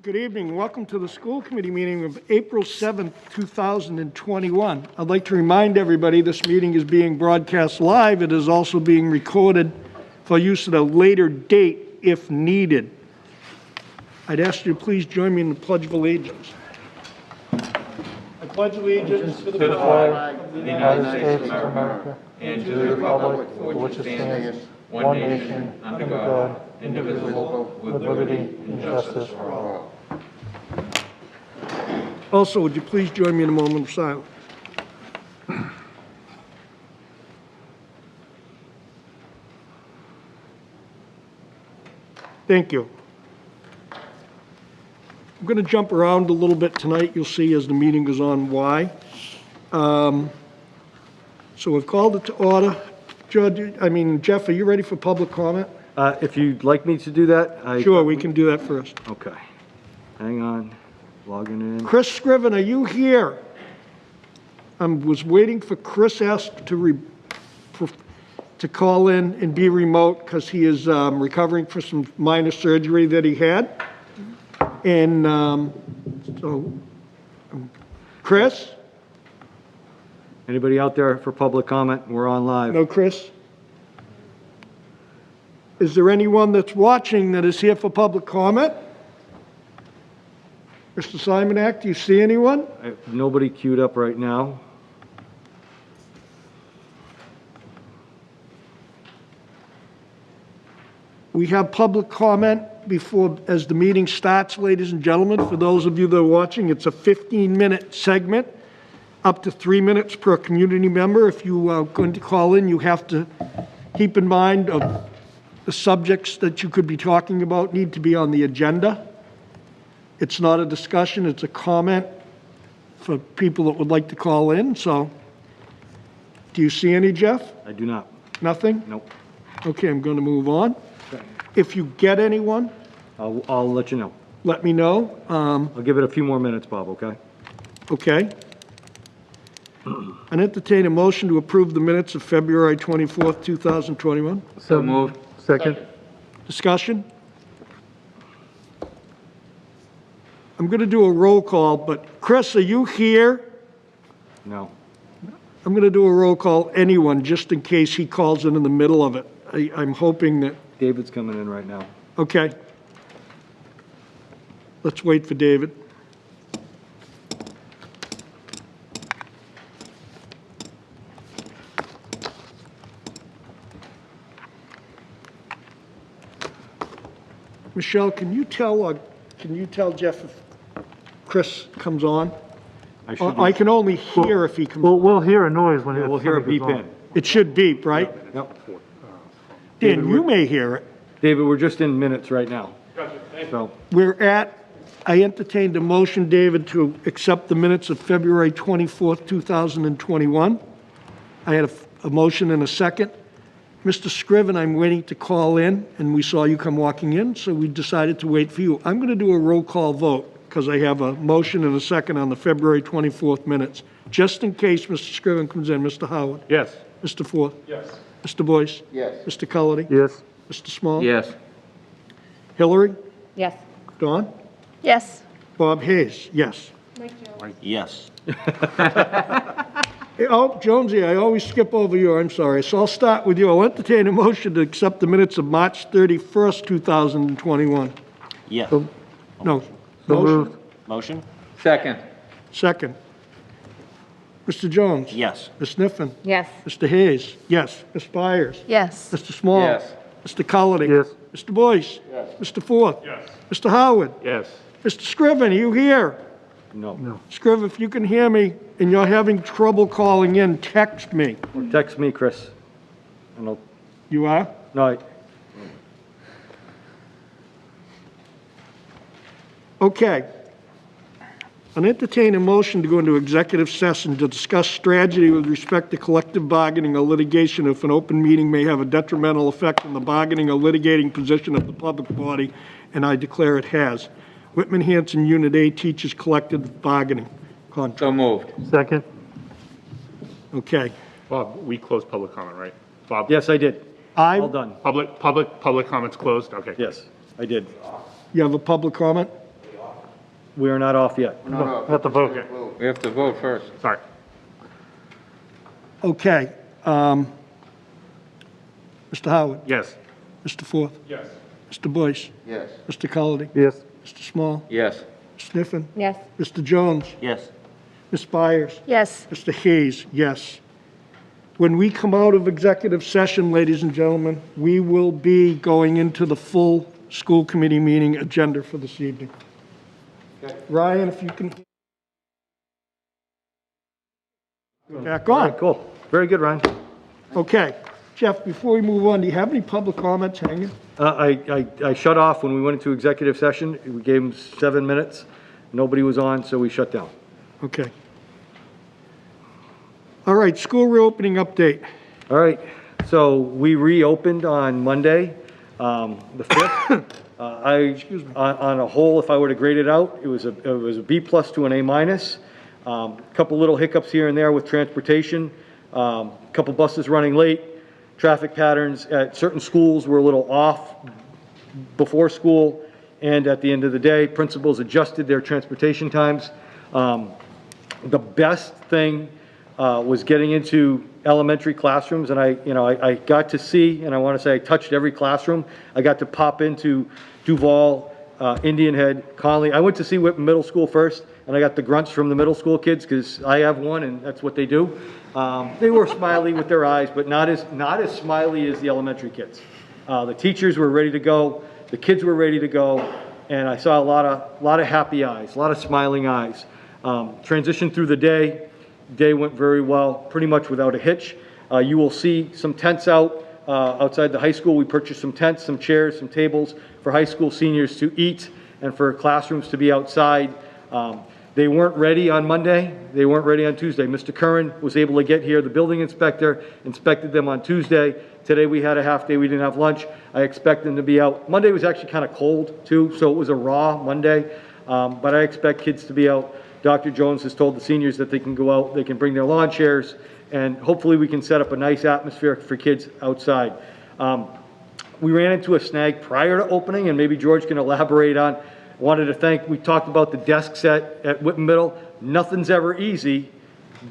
Good evening. Welcome to the school committee meeting of April 7th, 2021. I'd like to remind everybody this meeting is being broadcast live. It is also being recorded for use at a later date if needed. I'd ask you to please join me in the Pledge of Allegiance. I pledge allegiance to the flag of the United States of America and to the republic for which it stands, one nation, under God, indivisible, with liberty and justice for all. Also, would you please join me in a moment of silence? Thank you. I'm going to jump around a little bit tonight. You'll see as the meeting goes on why. So we've called it to order. Jeff, are you ready for public comment? If you'd like me to do that, Sure, we can do that first. Okay. Hang on. Logging in. Chris Scriven, are you here? I was waiting for Chris asked to call in and be remote because he is recovering from some minor surgery that he had. And Chris? Anybody out there for public comment? We're on live. No, Chris? Is there anyone that's watching that is here for public comment? Mr. Simonak, do you see anyone? I have nobody queued up right now. We have public comment before, as the meeting starts, ladies and gentlemen. For those of you that are watching, it's a 15-minute segment, up to 3 minutes per community member. If you are going to call in, you have to keep in mind of the subjects that you could be talking about need to be on the agenda. It's not a discussion, it's a comment for people that would like to call in. So, do you see any, Jeff? I do not. Nothing? Nope. Okay, I'm going to move on. Okay. If you get anyone, I'll let you know. let me know. I'll give it a few more minutes, Bob, okay? Okay. I entertain a motion to approve the minutes of February 24th, 2021. So moved. Second. Discussion? I'm going to do a roll call, but Chris, are you here? No. I'm going to do a roll call, anyone, just in case he calls in the middle of it. I'm hoping that, David's coming in right now. okay. Let's wait for David. Michelle, can you tell Jeff if Chris comes on? I can only hear if he comes. We'll hear a noise when We'll hear a beep in. It should beep, right? Yep. Dan, you may hear it. David, we're just in minutes right now. So, I entertained a motion, David, to accept the minutes of February 24th, 2021. I had a motion and a second. Mr. Scriven, I'm waiting to call in, and we saw you come walking in, so we decided to wait for you. I'm going to do a roll call vote because I have a motion and a second on the February 24th minutes. Just in case Mr. Scriven comes in, Mr. Howard? Yes. Mr. Forth? Yes. Mr. Boyce? Yes. Mr. Cullity? Yes. Mr. Small? Yes. Hillary? Yes. Dawn? Yes. Bob Hayes? Yes. Yes. Oh, Jonesy, I always skip over you. I'm sorry. So I'll start with you. I'll entertain a motion to accept the minutes of March 31st, 2021. Yes. No. So Motion? moved. Motion? Second. Second. Mr. Jones? Yes. Ms. Sniffen? Yes. Mr. Hayes? Yes. Ms. Byers? Yes. Mr. Small? Yes. Mr. Cullity? Yes. Mr. Boyce? Yes. Mr. Forth? Yes. Mr. Howard? Yes. Mr. Scriven, are you here? no. Scriven, if you can hear me and you're having trouble calling in, text me. Or text me, Chris. And I'll, You are? no, Okay. I'll entertain a motion to go into executive session to discuss strategy with respect to collective bargaining or litigation if an open meeting may have a detrimental effect on the bargaining or litigating position of the public body, and I declare it has. Whitman-Hanson Unit A teaches collective bargaining contract. So moved. Second. Okay. Bob, we closed public comment, right? Bob? yes, I did. I, All done. Public comments closed? Okay. Yes, I did. you have a public comment? We are not off yet. No, we have to vote. We have to vote first. Sorry. Okay. Mr. Howard? Yes. Mr. Forth? Yes. Mr. Boyce? Yes. Mr. Collery? Yes. Mr. Small? Yes. Ms. Sniffen? Yes. Mr. Jones? Yes. Ms. Byers? Yes. Mr. Hayes, yes. When we come out of executive session, ladies and gentlemen, we will be going into the full school committee meeting agenda for this evening. Ryan, if you can. Back All on. right, cool. Very good, Ryan. Okay. Jeff, before we move on, do you have any public comments hanging? I shut off when we went into executive session. We gave them 7 minutes. Nobody was on, so we shut down. Okay. All right, school reopening update. All right, so we reopened on Monday, the 5th. On a whole, if I were to grade it out, it was a B+ to an A-. Couple little hiccups here and there with transportation, couple buses running late, traffic patterns at certain schools were a little off before school and at the end of the day. Principals adjusted their transportation times. The best thing was getting into elementary classrooms, and I got to see, and I want to say I touched every classroom. I got to pop into Duval, Indian Head, Conley. I went to see Whitman Middle School first, and I got the grunts from the middle school kids because I have one, and that's what they do. They were smiley with their eyes, but not as smiley as the elementary kids. The teachers were ready to go, the kids were ready to go, and I saw a lot of happy eyes, a lot of smiling eyes. Transition through the day. Day went very well, pretty much without a hitch. You will see some tents outside the high school. We purchased some tents, some chairs, some tables for high school seniors to eat and for classrooms to be outside. They weren't ready on Monday. They weren't ready on Tuesday. Mr. Curran was able to get here. The building inspector inspected them on Tuesday. Today we had a half day. We didn't have lunch. I expect them to be out. Monday was actually kind of cold too, so it was a raw Monday. But I expect kids to be out. Dr. Jones has told the seniors that they can go out, they can bring their lawn chairs, and hopefully we can set up a nice atmosphere for kids outside. We ran into a snag prior to opening, and maybe George can elaborate on. Wanted to thank, we talked about the desks at Whitman Middle. Nothing's ever easy,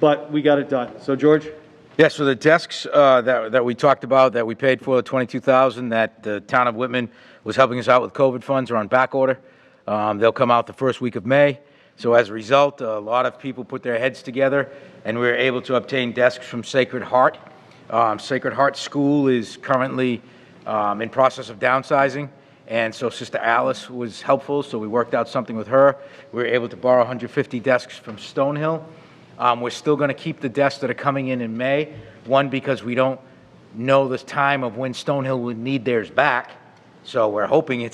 but we got it done. So George? Yeah, so the desks that we talked about, that we paid for, the $22,000 that the town of Whitman was helping us out with COVID funds, are on back order. They'll come out the first week of May. So as a result, a lot of people put their heads together, and we were able to obtain desks from Sacred Heart. Sacred Heart School is currently in process of downsizing, and so Sister Alice was helpful, so we worked out something with her. We were able to borrow 150 desks from Stonehill. We're still going to keep the desks that are coming in May, one, because we don't know the time of when Stonehill would need theirs back, so we're hoping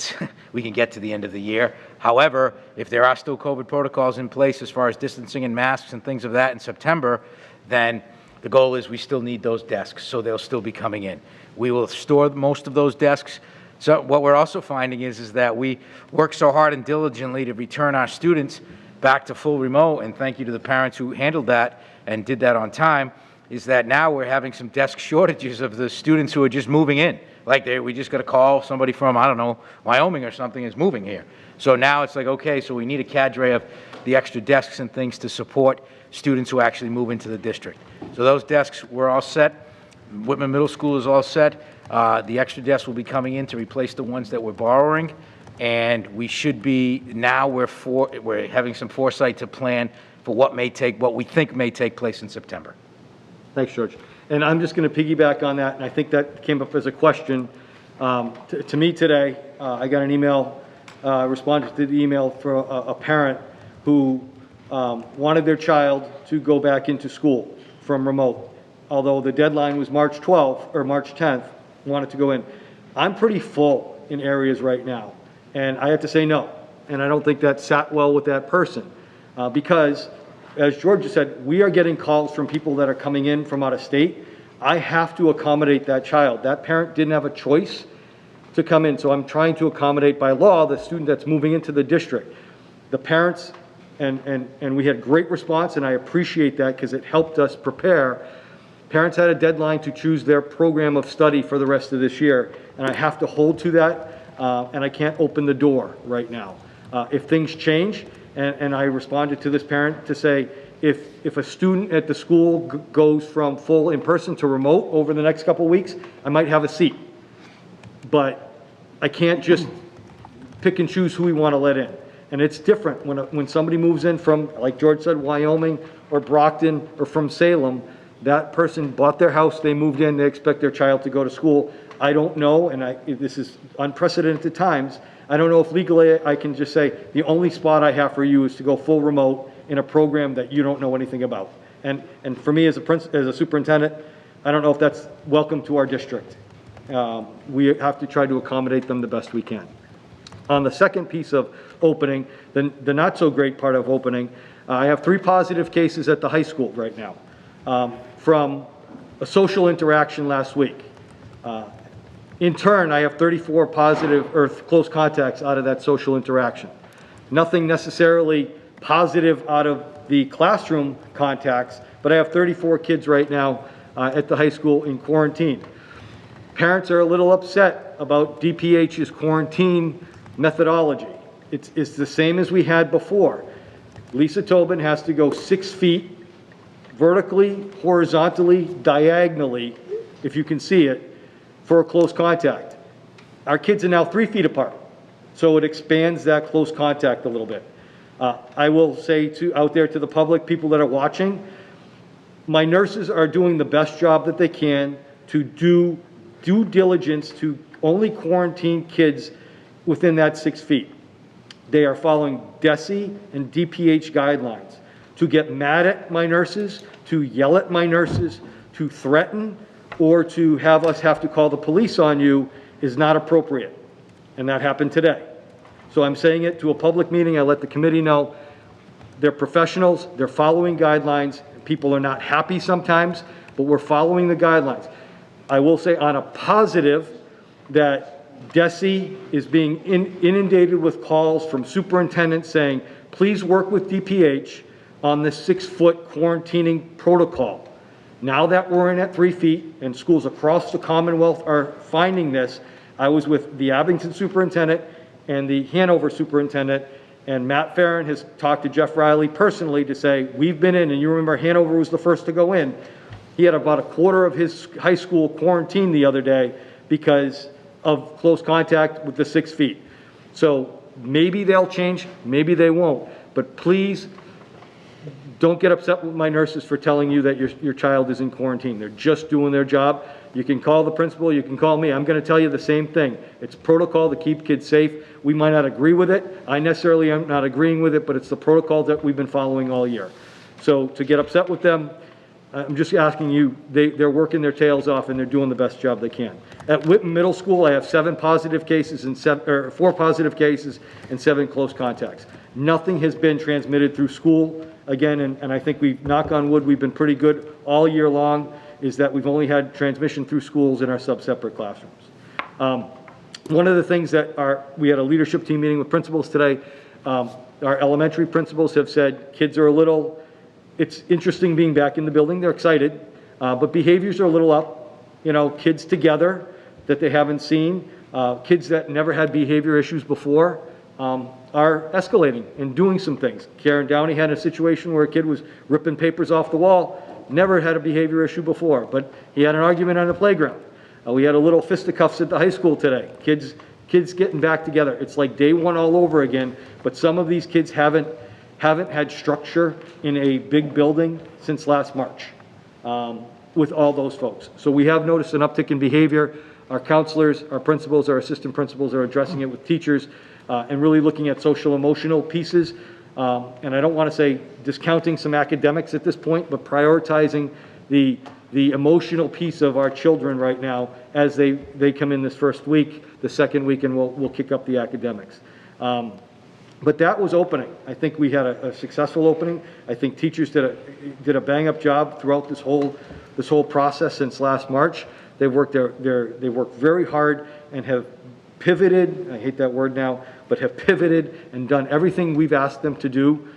we can get to the end of the year. However, if there are still COVID protocols in place as far as distancing and masks and things of that in September, then the goal is we still need those desks, so they'll still be coming in. We will store most of those desks. So what we're also finding is that we work so hard and diligently to return our students back to full remote, and thank you to the parents who handled that and did that on time, is that now we're having some desk shortages of the students who are just moving in. Like we just got a call, somebody from, I don't know, Wyoming or something is moving here. So now it's like, okay, so we need a cadre of the extra desks and things to support students who actually move into the district. So those desks were all set. Whitman Middle School is all set. The extra desks will be coming in to replace the ones that we're borrowing. And we should be, now we're having some foresight to plan for what we think may take place in September. Thanks, George. And I'm just going to piggyback on that, and I think that came up as a question to me today. I got an email, responded to the email for a parent who wanted their child to go back into school from remote. Although the deadline was March 12th or March 10th, wanted to go in. I'm pretty full in areas right now, and I have to say no. And I don't think that sat well with that person because, as George said, we are getting calls from people that are coming in from out of state. I have to accommodate that child. That parent didn't have a choice to come in, so I'm trying to accommodate by law the student that's moving into the district. The parents, and we had great response, and I appreciate that because it helped us prepare. Parents had a deadline to choose their program of study for the rest of this year, and I have to hold to that, and I can't open the door right now. If things change, and I responded to this parent to say, if a student at the school goes from full in-person to remote over the next couple of weeks, I might have a seat. But I can't just pick and choose who we want to let in. And it's different when somebody moves in from, like George said, Wyoming or Brockton or from Salem. That person bought their house, they moved in, they expect their child to go to school. I don't know, and this is unprecedented times, I don't know if legally I can just say, the only spot I have for you is to go full remote in a program that you don't know anything about. And for me as a superintendent, I don't know if that's welcome to our district. We have to try to accommodate them the best we can. On the second piece of opening, the not so great part of opening, I have 3 positive cases at the high school right now from a social interaction last week. In turn, I have 34 positive or close contacts out of that social interaction. Nothing necessarily positive out of the classroom contacts, but I have 34 kids right now at the high school in quarantine. Parents are a little upset about DPH's quarantine methodology. It's the same as we had before. Lisa Tobin has to go 6 feet vertically, horizontally, diagonally, if you can see it, for a close contact. Our kids are now 3 feet apart, so it expands that close contact a little bit. I will say out there to the public, people that are watching, my nurses are doing the best job that they can to do due diligence to only quarantine kids within that 6 feet. They are following DESE and DPH guidelines. To get mad at my nurses, to yell at my nurses, to threaten, or to have us have to call the police on you is not appropriate. And that happened today. So I'm saying it to a public meeting. I let the committee know they're professionals, they're following guidelines. People are not happy sometimes, but we're following the guidelines. I will say on a positive that DESE is being inundated with calls from superintendents saying, please work with DPH on the 6-foot quarantining protocol. Now that we're in at 3 feet and schools across the Commonwealth are finding this, I was with the Abington superintendent and the Hanover superintendent, and Matt Farron has talked to Jeff Riley personally to say, we've been in, and you remember Hanover was the first to go in. He had about a quarter of his high school quarantined the other day because of close contact with the 6 feet. So maybe they'll change, maybe they won't, but please don't get upset with my nurses for telling you that your child is in quarantine. They're just doing their job. You can call the principal, you can call me. I'm going to tell you the same thing. It's protocol to keep kids safe. We might not agree with it. I necessarily am not agreeing with it, but it's the protocol that we've been following all year. So to get upset with them, I'm just asking you, they're working their tails off and they're doing the best job they can. At Whitman Middle School, I have 4 positive cases and 7 close contacts. Nothing has been transmitted through school. Again, and I think knock on wood, we've been pretty good all year long, is that we've only had transmission through schools in our sub-separate classrooms. One of the things that we had a leadership team meeting with principals today. Our elementary principals have said kids are it's interesting being back in the building. They're excited, but behaviors are a little up. You know, kids together that they haven't seen, kids that never had behavior issues before, are escalating and doing some things. Karen Downey had a situation where a kid was ripping papers off the wall, never had a behavior issue before, but he had an argument on the playground. We had a little fisticuffs at the high school today. Kids getting back together. It's like day one all over again, but some of these kids haven't had structure in a big building since last March with all those folks. So we have noticed an uptick in behavior. Our counselors, our principals, our assistant principals are addressing it with teachers and really looking at social emotional pieces. And I don't want to say discounting some academics at this point, but prioritizing the emotional piece of our children right now as they come in this first week, the second week, and we'll kick up the academics. But that was opening. I think we had a successful opening. I think teachers did a bang-up job throughout this whole process since last March. They worked very hard and have pivoted. I hate that word now, but have pivoted and done everything we've asked them to do.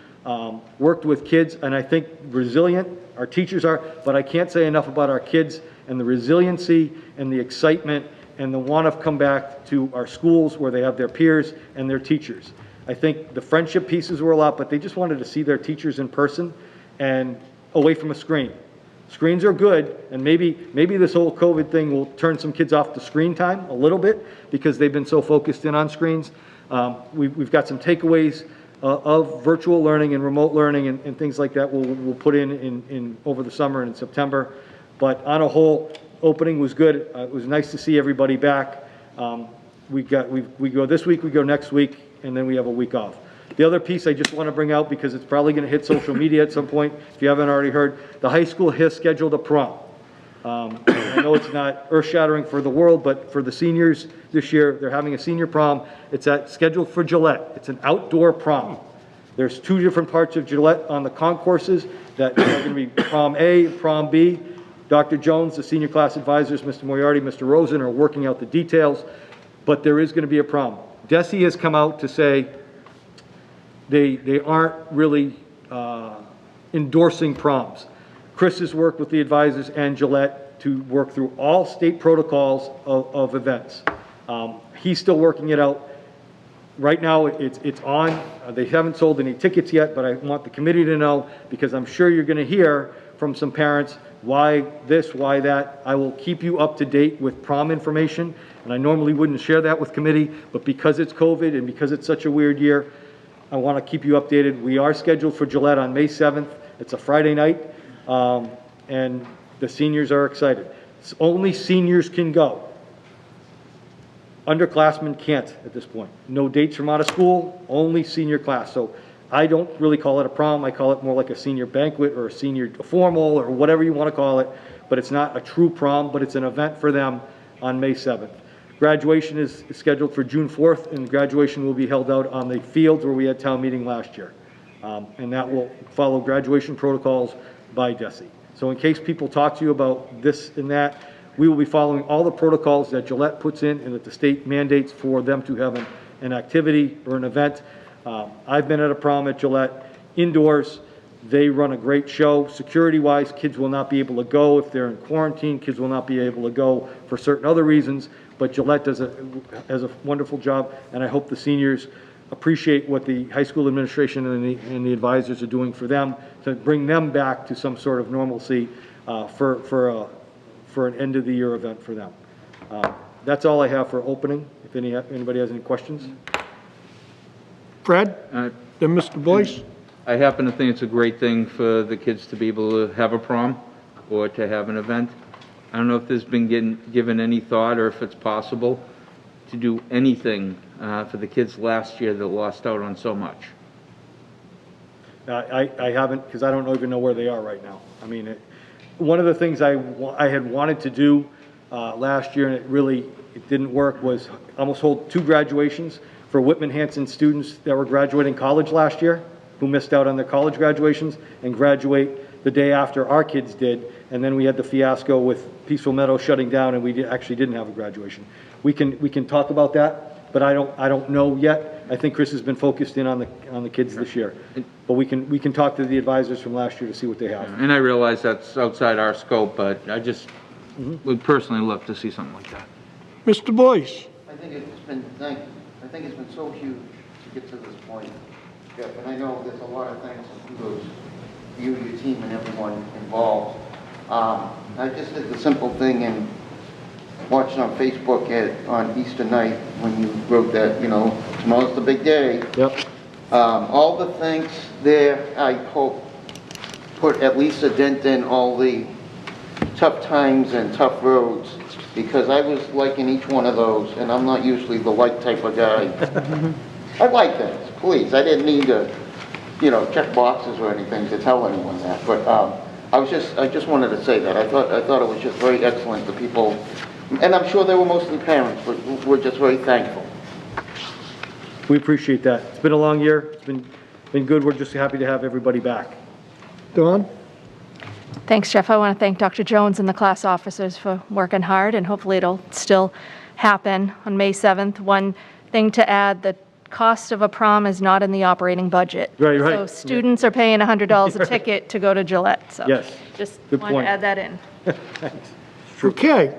Worked with kids, and I think resilient. Our teachers are, but I can't say enough about our kids and the resiliency and the excitement and the want to come back to our schools where they have their peers and their teachers. I think the friendship pieces were a lot, but they just wanted to see their teachers in person and away from a screen. Screens are good, and maybe this whole COVID thing will turn some kids off the screen time a little bit because they've been so focused in on screens. We've got some takeaways of virtual learning and remote learning and things like that we'll put in over the summer and in September. But on a whole, opening was good. It was nice to see everybody back. We go this week, we go next week, and then we have a week off. The other piece I just want to bring out, because it's probably going to hit social media at some point, if you haven't already heard, the high school has scheduled a prom. I know it's not earth-shattering for the world, but for the seniors this year, they're having a senior prom. It's scheduled for Gillette. It's an outdoor prom. There's 2 different parts of Gillette on the concourses that are going to be prom A, prom B. Dr. Jones, the senior class advisors, Mr. Moriarty, Mr. Rosen are working out the details, but there is going to be a prom. DESE has come out to say they aren't really endorsing proms. Chris has worked with the advisors and Gillette to work through all state protocols of events. He's still working it out. Right now, it's on. They haven't sold any tickets yet, but I want the committee to know, because I'm sure you're going to hear from some parents, why this, why that. I will keep you up to date with prom information, and I normally wouldn't share that with committee, but because it's COVID and because it's such a weird year, I want to keep you updated. We are scheduled for Gillette on May 7th. It's a Friday night, and the seniors are excited. Only seniors can go. Underclassmen can't at this point. No dates from out of school, only senior class. So I don't really call it a prom. I call it more like a senior banquet or a senior formal or whatever you want to call it. But it's not a true prom, but it's an event for them on May 7th. Graduation is scheduled for June 4th, and graduation will be held out on the fields where we had town meeting last year. And that will follow graduation protocols by DESE. So in case people talk to you about this and that, we will be following all the protocols that Gillette puts in and that the state mandates for them to have an activity or an event. I've been at a prom at Gillette indoors. They run a great show. Security-wise, kids will not be able to go if they're in quarantine. Kids will not be able to go for certain other reasons. But Gillette has a wonderful job, and I hope the seniors appreciate what the high school administration and the advisors are doing for them to bring them back to some sort of normalcy for an end-of-the-year event for them. That's all I have for opening, if anybody has any questions. Fred? Then Mr. Boyce? I happen to think it's a great thing for the kids to be able to have a prom or to have an event. I don't know if there's been given any thought or if it's possible to do anything for the kids last year that lost out on so much. I haven't, because I don't even know where they are right now. I mean, one of the things I had wanted to do last year, and it didn't work, was almost hold 2 graduations for Whitman-Hanson students that were graduating college last year, who missed out on their college graduations, and graduate the day after our kids did. And then we had the fiasco with Peaceful Meadow shutting down, and we actually didn't have a graduation. We can talk about that, but I don't know yet. I think Chris has been focused in on the kids this year, but we can talk to the advisors from last year to see what they have. And I realize that's outside our scope, but I just would personally love to see something like that. Mr. Boyce? I think it's been so huge to get to this point, Jeff, and I know there's a lot of thanks and kudos to you, your team, and everyone involved. I just did the simple thing and watching on Facebook on Easter night when you wrote that, tomorrow's the big day. Yep. All the thanks there, I hope, put at least a dent in all the tough times and tough roads, because I was liking each one of those, and I'm not usually the like type of guy. I like things, please. I didn't need to, check boxes or anything to tell anyone that, but I just wanted to say that. I thought it was just very excellent. The people, and I'm sure they were mostly parents, but we're just very thankful. We appreciate that. It's been a long year. It's been good. We're just happy to have everybody back. Dawn? Thanks, Jeff. I want to thank Dr. Jones and the class officers for working hard, and hopefully it'll still happen on May 7th. One thing to add, the cost of a prom is not in the operating budget. Right. So students are paying $100 a ticket to go to Gillette. So Yes. just Good want point. to add that in. Thanks. Okay.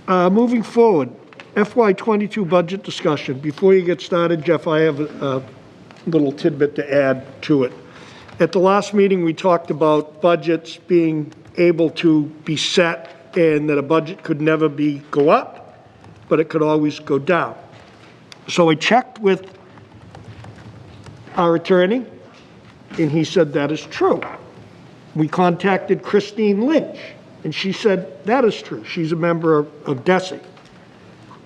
Moving forward, FY22 budget discussion. Before you get started, Jeff, I have a little tidbit to add to it. At the last meeting, we talked about budgets being able to be set and that a budget could never go up, but it could always go down. So I checked with our attorney, and he said that is true. We contacted Christine Lynch, and she said that is true. She's a member of DESI.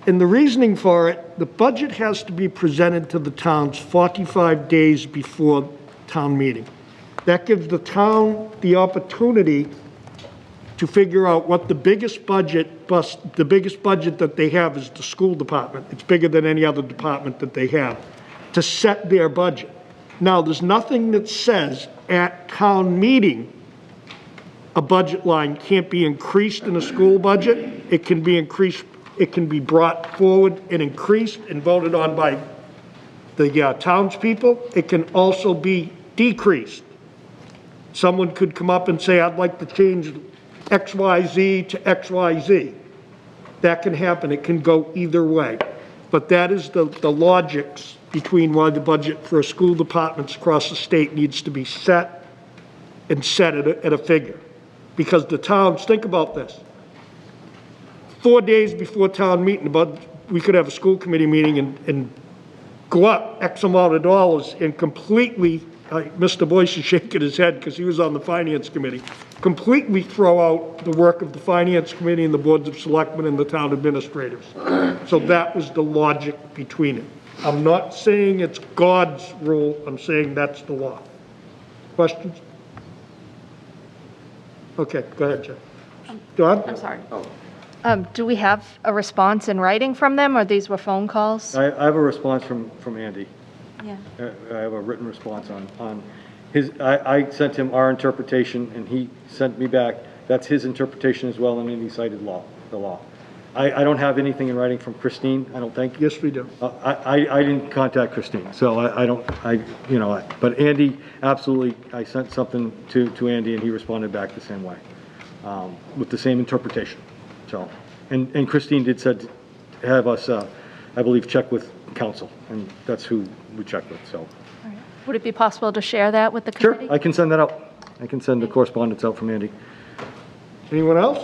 And the reasoning for it, the budget has to be presented to the towns 45 days before town meeting. That gives the town the opportunity to figure out what the biggest budget that they have is the school department. It's bigger than any other department that they have, to set their budget. Now, there's nothing that says at town meeting a budget line can't be increased in a school budget. It can be increased, it can be brought forward and increased and voted on by the townspeople. It can also be decreased. Someone could come up and say, I'd like to change XYZ to XYZ. That can happen. It can go either way. But that is the logics between why the budget for school departments across the state needs to be set and set at a figure. Because the towns, think about this. 4 days before town meeting, we could have a school committee meeting and go up X amount of dollars and completely, Mr. Boyce is shaking his head because he was on the finance committee, completely throw out the work of the finance committee and the boards of selectmen and the town administrators. So that was the logic between it. I'm not saying it's God's rule, I'm saying that's the law. Questions? Okay, go ahead, Jeff. John? I'm sorry. Do we have a response in writing from them, or these were phone calls? I have a response from Andy. Yeah. I have a written response on his, I sent him our interpretation, and he sent me back, that's his interpretation as well, and then he cited the law. I don't have anything in writing from Christine, I don't think. Yes, we do. I didn't contact Christine, so but Andy, absolutely, I sent something to Andy, and he responded back the same way, with the same interpretation. So, and Christine did said to have us, I believe, check with council, and that's who we checked with, so. All right. Would it be possible to share that with the Sure, committee? I can send that out. I can send the correspondence out from Andy. Anyone else?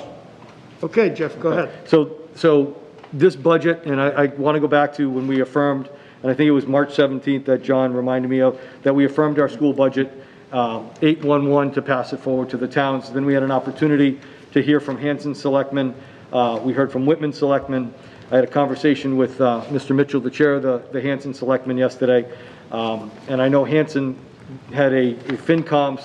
Okay, Jeff, go ahead. So this budget, and I want to go back to when we affirmed, and I think it was March 17th that John reminded me of, that we affirmed our school budget, 811 to pass it forward to the towns. Then we had an opportunity to hear from Hanson selectmen. We heard from Whitman selectmen. I had a conversation with Mr. Mitchell, the chair of the Hanson selectmen yesterday. And I know Hanson had a FinCom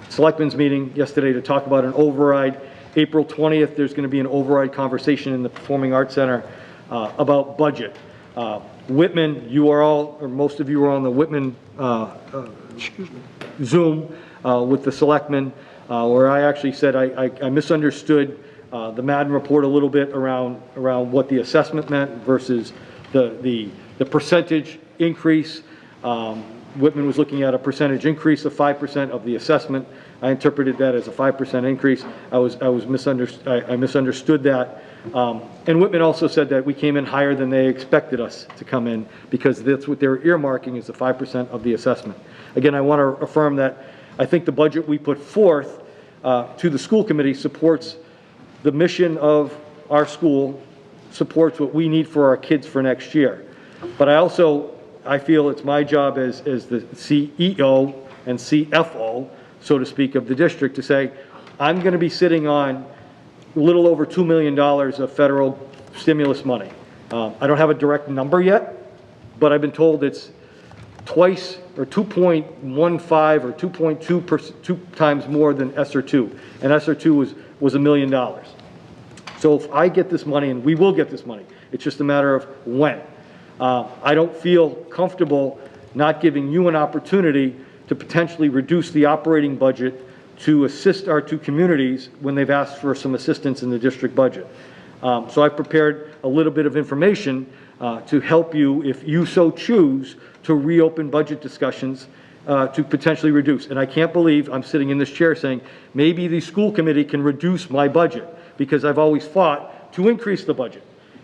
/ selectmen's meeting yesterday to talk about an override. April 20th, there's going to be an override conversation in the Performing Arts Center about budget. Whitman, you are all, or most of you are on the Whitman Zoom with the selectmen, where I actually said I misunderstood the Madden report a little bit around what the assessment meant versus the percentage increase. Whitman was looking at a percentage increase of 5% of the assessment. I interpreted that as a 5% increase. I misunderstood that. And Whitman also said that we came in higher than they expected us to come in, because that's what they're earmarking is the 5% of the assessment. Again, I want to affirm that I think the budget we put forth to the school committee supports the mission of our school, supports what we need for our kids for next year. But I feel it's my job as the CEO and CFO, so to speak, of the district to say, I'm going to be sitting on a little over $2 million of federal stimulus money. I don't have a direct number yet, but I've been told it's twice or 2.15 or 2.2 times more than ESSER 2. And ESSER 2 was $1 million. So if I get this money, and we will get this money, it's just a matter of when. I don't feel comfortable not giving you an opportunity to potentially reduce the operating budget to assist our two communities when they've asked for some assistance in the district budget. So I've prepared a little bit of information to help you, if you so choose, to reopen budget discussions to potentially reduce. And I can't believe I'm sitting in this chair saying, maybe the school committee can reduce my budget, because I've always fought to increase the budget.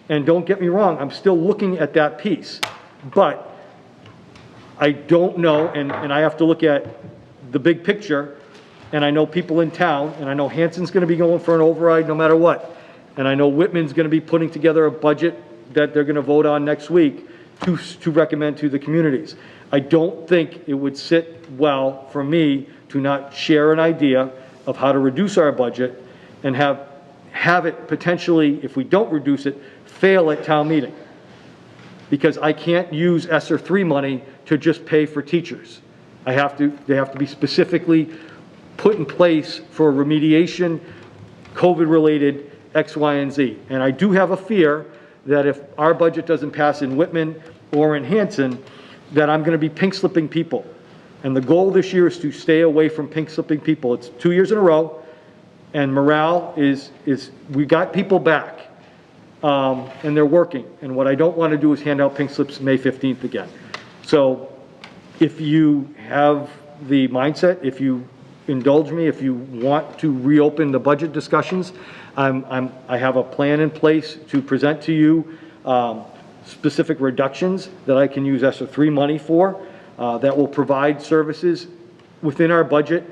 And don't get me wrong, I'm still looking at that piece. But I don't know, and I have to look at the big picture, and I know people in town, and I know Hanson's gonna be going for an override no matter what. And I know Whitman's gonna be putting together a budget that they're gonna vote on next week to recommend to the communities. I don't think it would sit well for me to not share an idea of how to reduce our budget and have it potentially, if we don't reduce it, fail at town meeting. Because I can't use ESSER 3 money to just pay for teachers. They have to be specifically put in place for remediation, COVID-related X, Y, and Z. And I do have a fear that if our budget doesn't pass in Whitman or in Hanson, that I'm gonna be pink slipping people. And the goal this year is to stay away from pink slipping people. It's 2 years in a row, and morale is we got people back, and they're working. And what I don't wanna do is hand out pink slips May 15th again. So if you have the mindset, if you indulge me, if you want to reopen the budget discussions, I have a plan in place to present to you specific reductions that I can use ESSER 3 money for, that will provide services within our budget,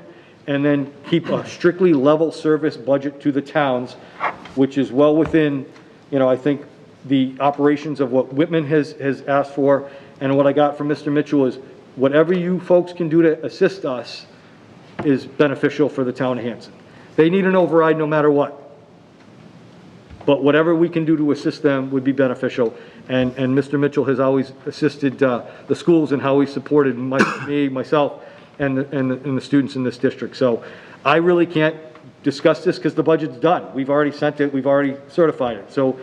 and then keep a strictly level service budget to the towns, which is well within, you know, I think the operations of what Whitman has asked for. And what I got from Mr. Mitchell is whatever you folks can do to assist us is beneficial for the town of Hanson. They need an override no matter what. But whatever we can do to assist them would be beneficial. And Mr. Mitchell has always assisted the schools and how he supported me, myself, and the students in this district. So I really can't discuss this because the budget's done. We've already sent it, we've already certified it. So,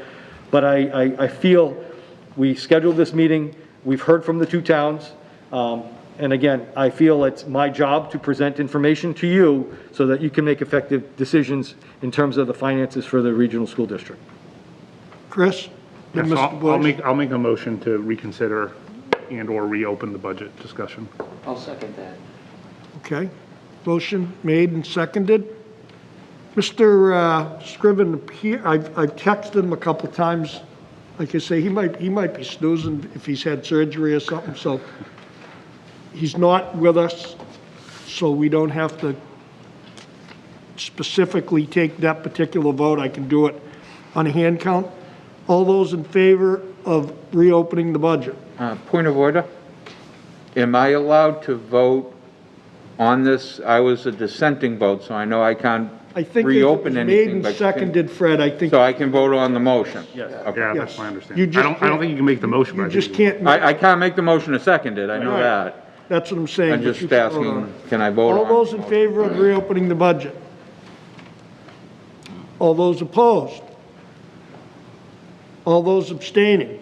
but I feel we scheduled this meeting, we've heard from the two towns, and again, I feel it's my job to present information to you so that you can make effective decisions in terms of the finances for the regional school district. Chris? Yes, And Mr. Boyce? I'll make a motion to reconsider and/or reopen the budget discussion. I'll second that. Okay. Motion made and seconded. Mr. Scriven, I've texted him a couple times. Like I say, he might be snoozing if he's had surgery or something, so he's not with us, so we don't have to specifically take that particular vote. I can do it on a hand count. All those in favor of reopening the budget? Point of order. Am I allowed to vote on this? I was a dissenting vote, so I know I can't I think it reopen was anything. made and but- seconded, Fred, I think. So I can vote on the motion? Yes. Okay. Yeah, Yes. that's my You understanding. just I don't think you can make the motion, but You I think just can't, I can't make the motion to second it, I know Right. that. that's what I'm saying. I'm but you just can vote on asking, it. can I vote on it? All those in favor of reopening the budget? All those opposed? All those abstaining?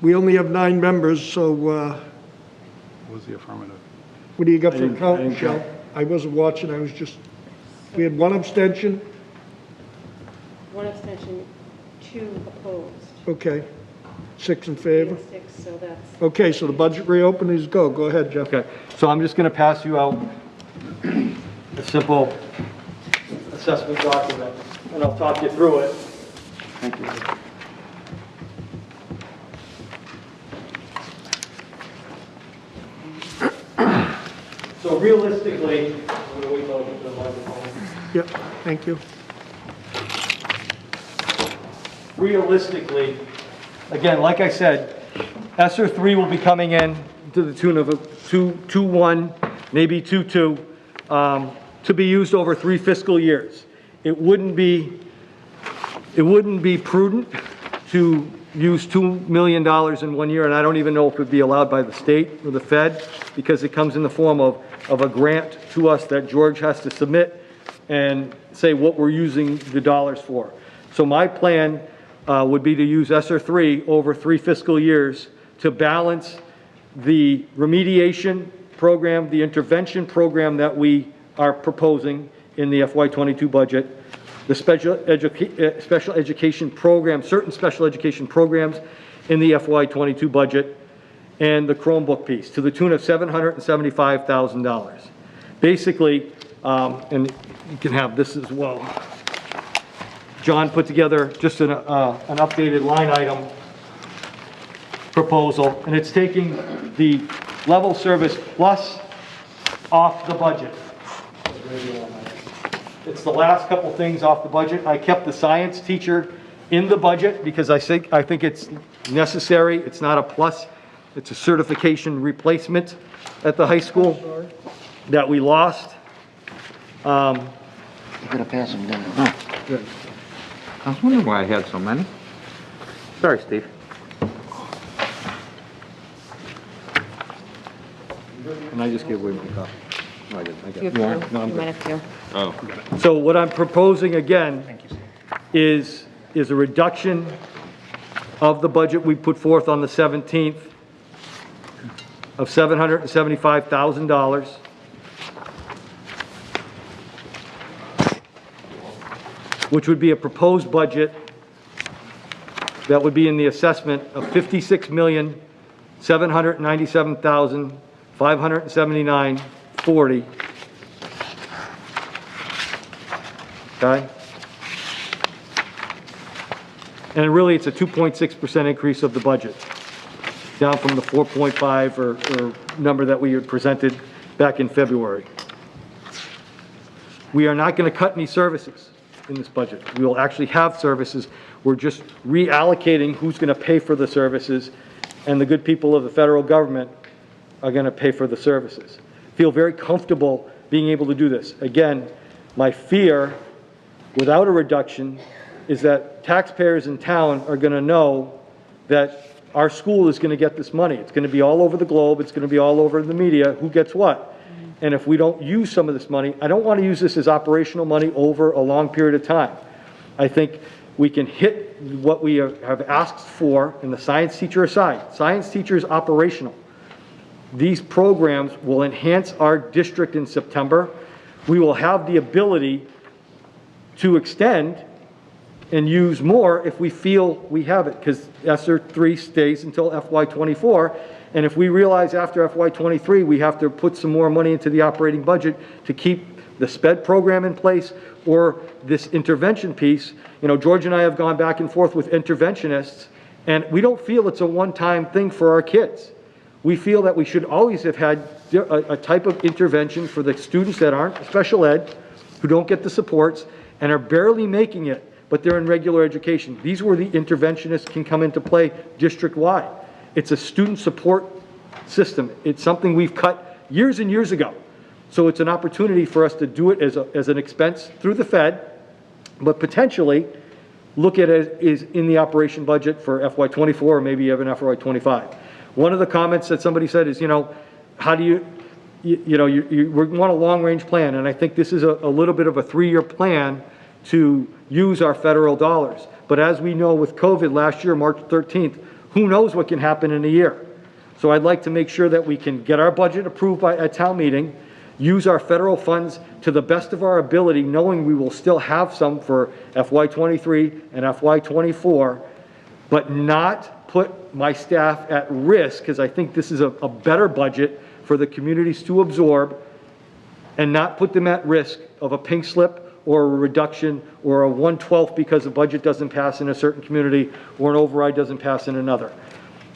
We only have 9 members, so What was the affirmative? what do you got for didn't count, count. Michelle? I wasn't watching, I was just, we had 1 abstention? 1 abstention, 2 opposed, Okay. 6 in favor? 6, so that's, Okay, so the budget reopening is go. Go ahead, Jeff. Okay, so I'm just gonna pass you out a simple assessment document, and I'll talk you through it. Thank you. So realistically, I'm gonna wait till I get to the microphone. Yep, thank you. Realistically, again, like I said, ESSER 3 will be coming in to the tune of a 2.1, maybe 2.2, to be used over 3 fiscal years. It wouldn't be prudent to use $2 million in 1 year, and I don't even know if it would be allowed by the state or the Fed, because it comes in the form of a grant to us that George has to submit and say what we're using the dollars for. So my plan would be to use ESSER 3 over 3 fiscal years to balance the remediation program, the intervention program that we are proposing in the FY22 budget, the special education program, certain special education programs in the FY22 budget, and the Chromebook piece to the tune of $775,000. Basically, and You can have this as well. John put together just an updated line item proposal, and it's taking the level service plus off the budget. It's the last couple things off the budget. I kept the science teacher in the budget because I think it's necessary. It's not a plus, it's a certification replacement at the high school that we lost. You're gonna pass them down. Good. I was wondering why I had so many. Sorry, Steve. And I just gave away my copy. No, I didn't. I got You it. have to, No, I'm you good. might have to. Oh. So what I'm proposing again is a reduction of the budget we put forth on the 17th of $775,000. Which would be a proposed budget that would be in the assessment of $56,797,579.40. Okay? And really, it's a 2.6% increase of the budget, down from the 4.5 or number that we had presented back in February. We are not going to cut any services in this budget. We will actually have services. We're just reallocating who's going to pay for the services, and the good people of the federal government are going to pay for the services. Feel very comfortable being able to do this. Again, my fear, without a reduction, is that taxpayers in town are going to know that our school is going to get this money. It's going to be all over the globe. It's going to be all over the media, who gets what. And if we don't use some of this money, I don't want to use this as operational money over a long period of time. I think we can hit what we have asked for, and the science teacher aside. Science teacher is operational. These programs will enhance our district in September. We will have the ability to extend and use more if we feel we have it, because ESSER 3 stays until FY24. And if we realize after FY23 we have to put some more money into the operating budget to keep the SPED program in place or this intervention piece, you know, George and I have gone back and forth with interventionists, and we don't feel it's a one-time thing for our kids. We feel that we should always have had a type of intervention for the students that aren't special ed, who don't get the supports, and are barely making it, but they're in regular education. These are where the interventionists can come into play district-wide. It's a student support system. It's something we've cut years and years ago. So it's an opportunity for us to do it as an expense through the Fed, but potentially look at it as in the operation budget for FY24 or maybe even FY25. One of the comments that somebody said is, you know, how do you want a long-range plan, and I think this is a little bit of a 3-year plan to use our federal dollars. But as we know with COVID last year, March 13th, who knows what can happen in a year? So I'd like to make sure that we can get our budget approved at town meeting, use our federal funds to the best of our ability, knowing we will still have some for FY23 and FY24, but not put my staff at risk, because I think this is a better budget for the communities to absorb, and not put them at risk of a pink slip or a reduction or a 1/12 because the budget doesn't pass in a certain community or an override doesn't pass in another.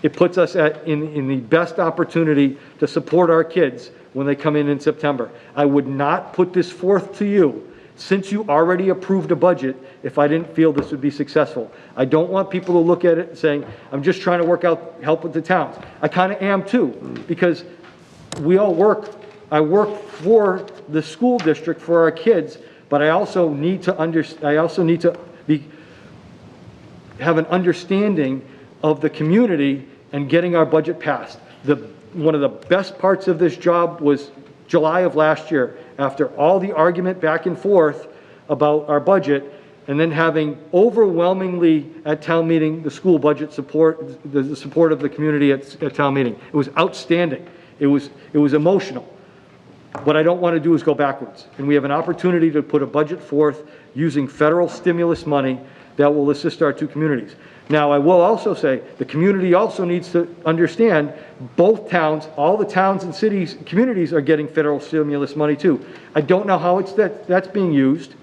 It puts us in the best opportunity to support our kids when they come in September. I would not put this forth to you, since you already approved a budget, if I didn't feel this would be successful. I don't want people to look at it saying, I'm just trying to work out, help with the towns. I kind of am too, because we all work, I work for the school district for our kids, but I also need to have an understanding of the community and getting our budget passed. One of the best parts of this job was July of last year, after all the argument back and forth about our budget, and then having overwhelmingly at town meeting the school budget support, the support of the community at town meeting. It was outstanding. It was emotional. What I don't want to do is go backwards. And we have an opportunity to put a budget forth using federal stimulus money that will assist our two communities. Now, I will also say, the community also needs to understand both towns, all the towns and cities, communities are getting federal stimulus money too. I don't know how that's being used,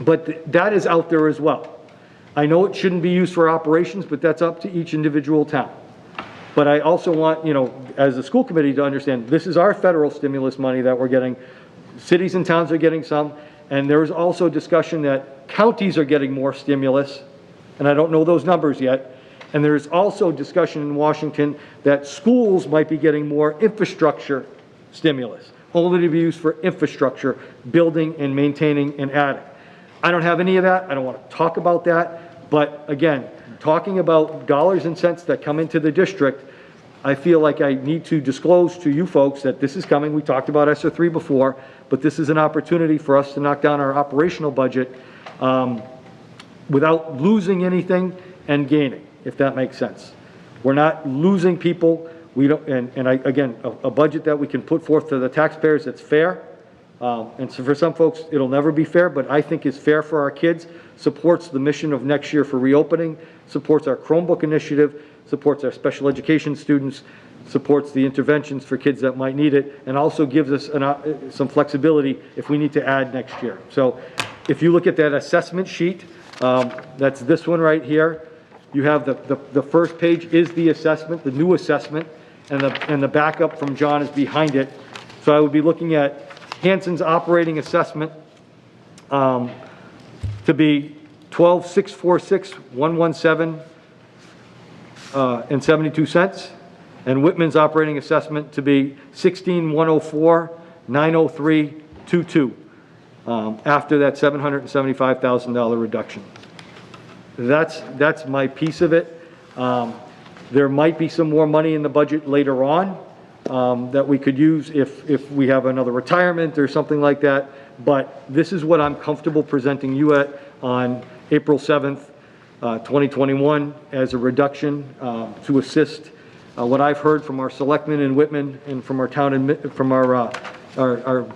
but that is out there as well. I know it shouldn't be used for operations, but that's up to each individual town. But I also want, as a school committee to understand, this is our federal stimulus money that we're getting. Cities and towns are getting some, and there is also discussion that counties are getting more stimulus, and I don't know those numbers yet. And there is also discussion in Washington that schools might be getting more infrastructure stimulus, only to be used for infrastructure, building and maintaining and adding. I don't have any of that. I don't want to talk about that. But again, talking about dollars and cents that come into the district, I feel like I need to disclose to you folks that this is coming. We talked about ESSER 3 before, but this is an opportunity for us to knock down our operational budget without losing anything and gaining, if that makes sense. We're not losing people. We don't, again, a budget that we can put forth to the taxpayers that's fair. And so for some folks, it'll never be fair, but I think is fair for our kids, supports the mission of next year for reopening, supports our Chromebook initiative, supports our special education students, supports the interventions for kids that might need it, and also gives us some flexibility if we need to add next year. So if you look at that assessment sheet, that's this one right here. You have the first page is the assessment, the new assessment, and the backup from John is behind it. So I would be looking at Hanson's operating assessment to be $12,646,117 and 72 cents, and Whitman's operating assessment to be $16,104,903.22 after that $775,000 reduction. That's my piece of it. There might be some more money in the budget later on that we could use if we have another retirement or something like that. But this is what I'm comfortable presenting you at on April 7th, 2021 as a reduction to assist what I've heard from our selectmen in Whitman and from our town from our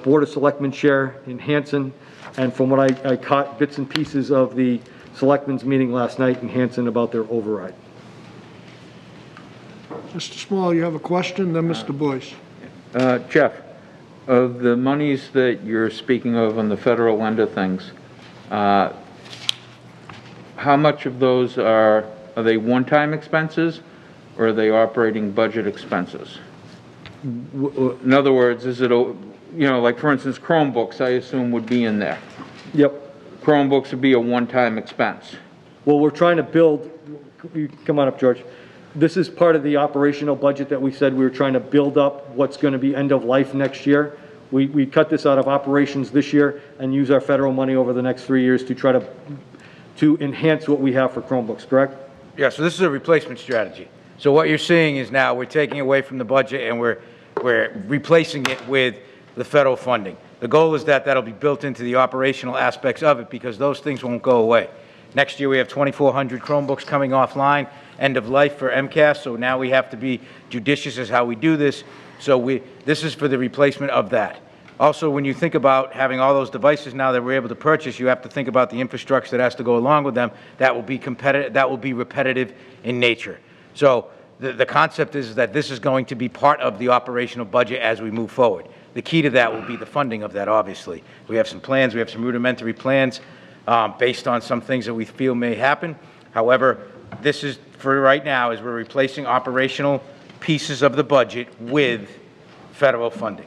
Board of Selectmen chair in Hanson, and from what I caught bits and pieces of the selectmen's meeting last night in Hanson about their override. Mr. Small, you have a question, then Mr. Boyce. Jeff, of the monies that you're speaking of on the federal end of things, how much of those are they one-time expenses, or are they operating budget expenses? In other words, is it, like for instance, Chromebooks, I assume would be in there. Yep. Chromebooks would be a one-time expense. Well, we're trying to build, come on up, George. This is part of the operational budget that we said we were trying to build up what's going to be end of life next year. We cut this out of operations this year and use our federal money over the next 3 years to try to enhance what we have for Chromebooks, correct? Yeah, so this is a replacement strategy. So what you're seeing is now we're taking away from the budget and we're replacing it with the federal funding. The goal is that that'll be built into the operational aspects of it because those things won't go away. Next year we have 2,400 Chromebooks coming offline, end of life for MCAS, so now we have to be judicious as how we do this. So this is for the replacement of that. Also, when you think about having all those devices now that we're able to purchase, you have to think about the infrastructure that has to go along with them. That will be competitive, that will be repetitive in nature. So the concept is that this is going to be part of the operational budget as we move forward. The key to that will be the funding of that, obviously. We have some plans, we have some rudimentary plans based on some things that we feel may happen. However, this is, for right now, is we're replacing operational pieces of the budget with federal funding.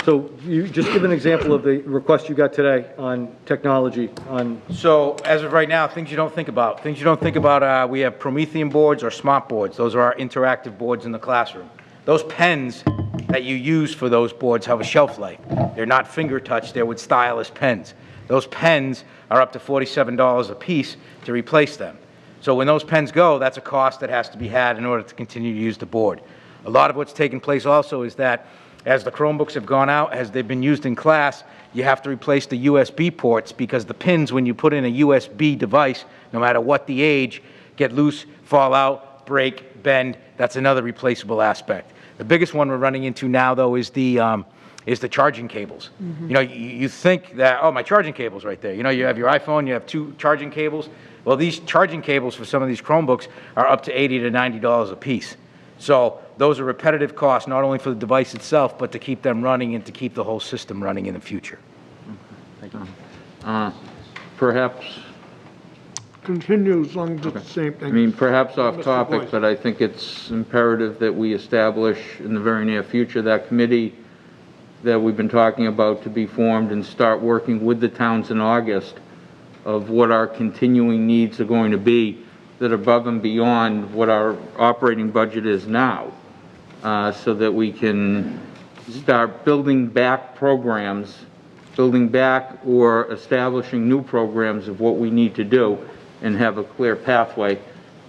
So you just give an example of the request you got today on technology on. So as of right now, things you don't think about. Things you don't think about, we have Promethean boards or smart boards. Those are our interactive boards in the classroom. Those pens that you use for those boards have a shelf life. They're not finger touch, they're with stylus pens. Those pens are up to $47 a piece to replace them. So when those pens go, that's a cost that has to be had in order to continue to use the board. A lot of what's taken place also is that as the Chromebooks have gone out, as they've been used in class, you have to replace the USB ports because the pins, when you put in a USB device, no matter what the age, get loose, fall out, break, bend. That's another replaceable aspect. The biggest one we're running into now, though, is the is the charging cables. You know, you think that, oh, my charging cable's right there. You know, you have your iPhone, you have 2 charging cables. Well, these charging cables for some of these Chromebooks are up to $80 to $90 a piece. So those are repetitive costs, not only for the device itself, but to keep them running and to keep the whole system running in the future. Perhaps, Continue as long as it's the same I thing. mean, perhaps off Mr. topic, Boyce. but I think it's imperative that we establish in the very near future that committee that we've been talking about to be formed and start working with the towns in August of what our continuing needs are going to be that are above and beyond what our operating budget is now, so that we can start building back programs, building back or establishing new programs of what we need to do and have a clear pathway.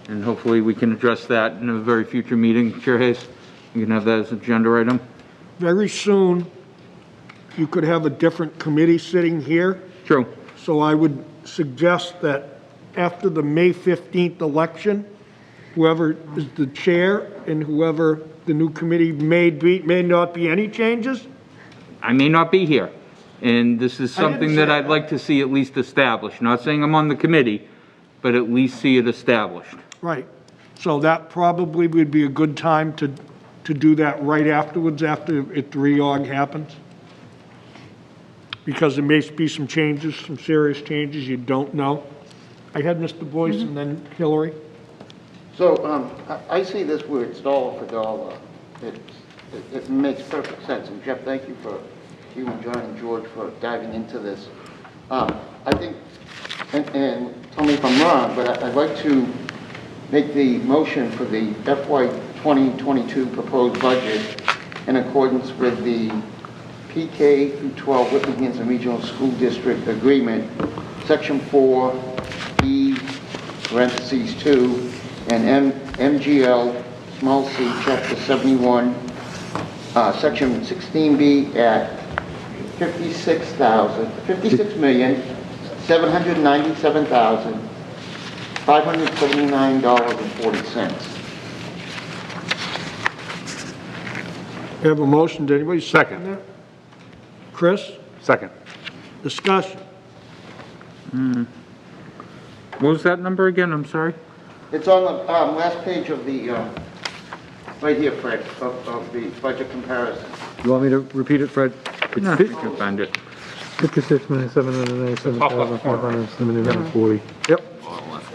And hopefully we can address that in a very future meeting. Chair Hayes, you can have that as an agenda item. Very soon, you could have a different committee sitting here. True. So I would suggest that after the May 15th election, whoever is the chair and whoever the new committee may not be any changes. I may not be here, and this is I didn't something say that I'd that. like to see at least established. Not saying I'm on the committee, but at least see it established. Right. So that probably would be a good time to do that right afterwards, after the reorg happens. Because there may be some changes, some serious changes you don't know. I had Mr. Boyce and then Hillary. So, I see this where it's dollar for dollar. It makes perfect sense, and Jeff, thank you and John and George for diving into this. I think, and tell me if I'm wrong, but I'd like to make the motion for the FY 2022 proposed budget in accordance with the PK through 12 Whitman-Hanson Regional School District Agreement, Section 4E, parentheses 2, and MGL, small c, Chapter 71, Section 16B at $56,797,579.40. We have a motion. Did anybody second Second. that? Chris? Second. Discussion. What was that number again? I'm sorry. It's on the last page of the, right here, Fred, of the budget comparison. You want me to repeat it, Fred? No, you can find it. 56,797,579.40. Yep,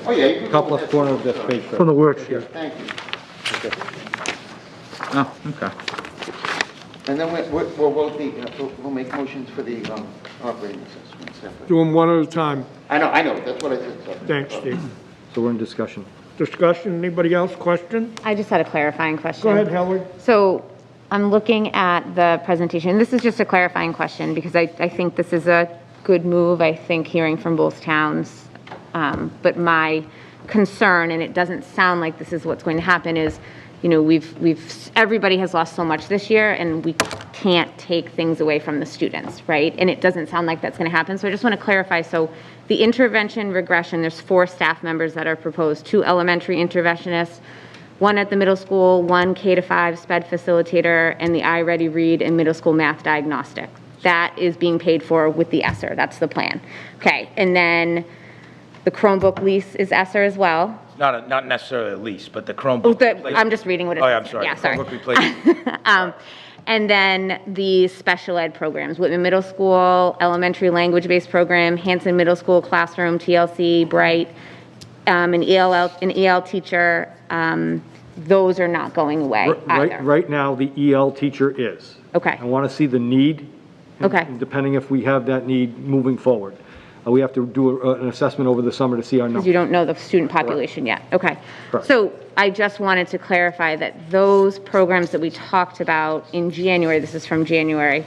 Oh, yeah, you can go top with left this. corner of this page, From Fred. the worksheet. Thank you. Oh, okay. And then we'll vote we'll make motions for the operating assessment separate. Do them one at a time. I know, that's what I said. separate. Thanks, Steve. So we're in discussion. Discussion. Anybody else? Question? I just had a clarifying question. Go ahead, Hillary. So I'm looking at the presentation. This is just a clarifying question because I think this is a good move, I think, hearing from both towns. But my concern, and it doesn't sound like this is what's going to happen, is, you know, everybody has lost so much this year and we can't take things away from the students, right? And it doesn't sound like that's going to happen. So I just want to clarify. So the intervention regression, there's 4 staff members that are proposed, 2 elementary interventionists, 1 at the middle school, 1 K-5 SPED facilitator, and the iReady Read and middle school math diagnostic. That is being paid for with the ESSER. That's the plan. Okay, and then the Chromebook lease is ESSER as well. Not necessarily a lease, but the Chromebook. Oh, replacement. I'm just reading what it Oh, says. yeah, I'm sorry. Yeah, The sorry. Chromebook replacement. And then the special ed programs, Whitman Middle School, elementary language-based program, Hanson Middle School classroom, TLC, Bright, an EL teacher, those are not going away either. Right now, the EL teacher is. Okay. I want to see the need. Okay. and depending if we have that need moving forward. We have to do an assessment over the summer to see our Because you numbers. don't know the student population yet. Okay. Correct. So I just wanted to clarify that those programs that we talked about in January, this is from January,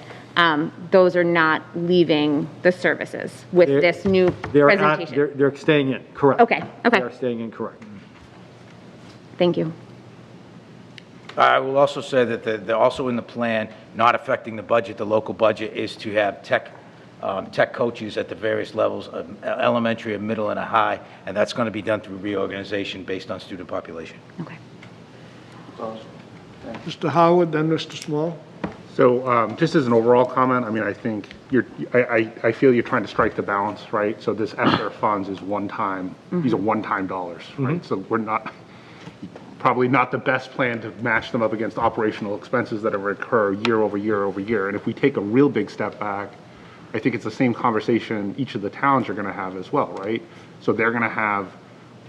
those are not leaving the services with They're- this new presentation. They're staying in, correct. Okay, okay. They're staying in, correct. Thank you. I will also say that they're also in the plan, not affecting the budget, the local budget, is to have tech coaches at the various levels of elementary, a middle, and a high, and that's going to be done through reorganization based on student population. Okay. That's awesome. Mr. Howard, then Mr. Small. So just as an overall comment, I mean, I think I feel you're trying to strike the balance, right? So this ESSER funds is one-time, these are one-time dollars, right? So we're not, probably not the best plan to match them up against operational expenses that recur year over year over year. And if we take a real big step back, I think it's the same conversation each of the towns are going to have as well, right? So they're going to have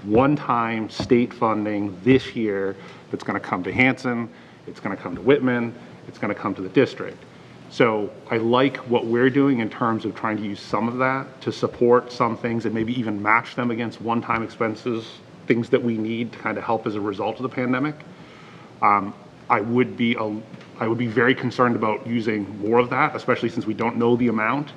one-time state funding this year that's going to come to Hanson, it's going to come to Whitman, it's going to come to the district. So I like what we're doing in terms of trying to use some of that to support some things and maybe even match them against one-time expenses, things that we need to kind of help as a result of the pandemic. I would be very concerned about using more of that, especially since we don't know the amount.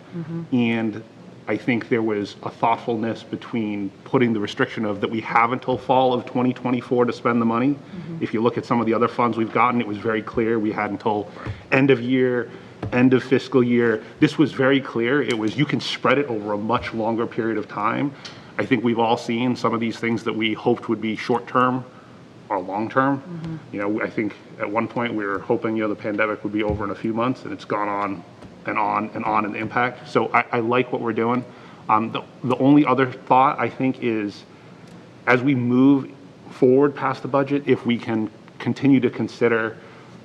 And I think there was a thoughtfulness between putting the restriction of that we have until fall of 2024 to spend the money. If you look at some of the other funds we've gotten, it was very clear we had until end of year, end of fiscal year. This was very clear. It was, you can spread it over a much longer period of time. I think we've all seen some of these things that we hoped would be short-term or long-term. You know, I think at one point we were hoping, you know, the pandemic would be over in a few months, and it's gone on and on and on in impact. So I like what we're doing. The only other thought I think is, as we move forward past the budget, if we can continue to consider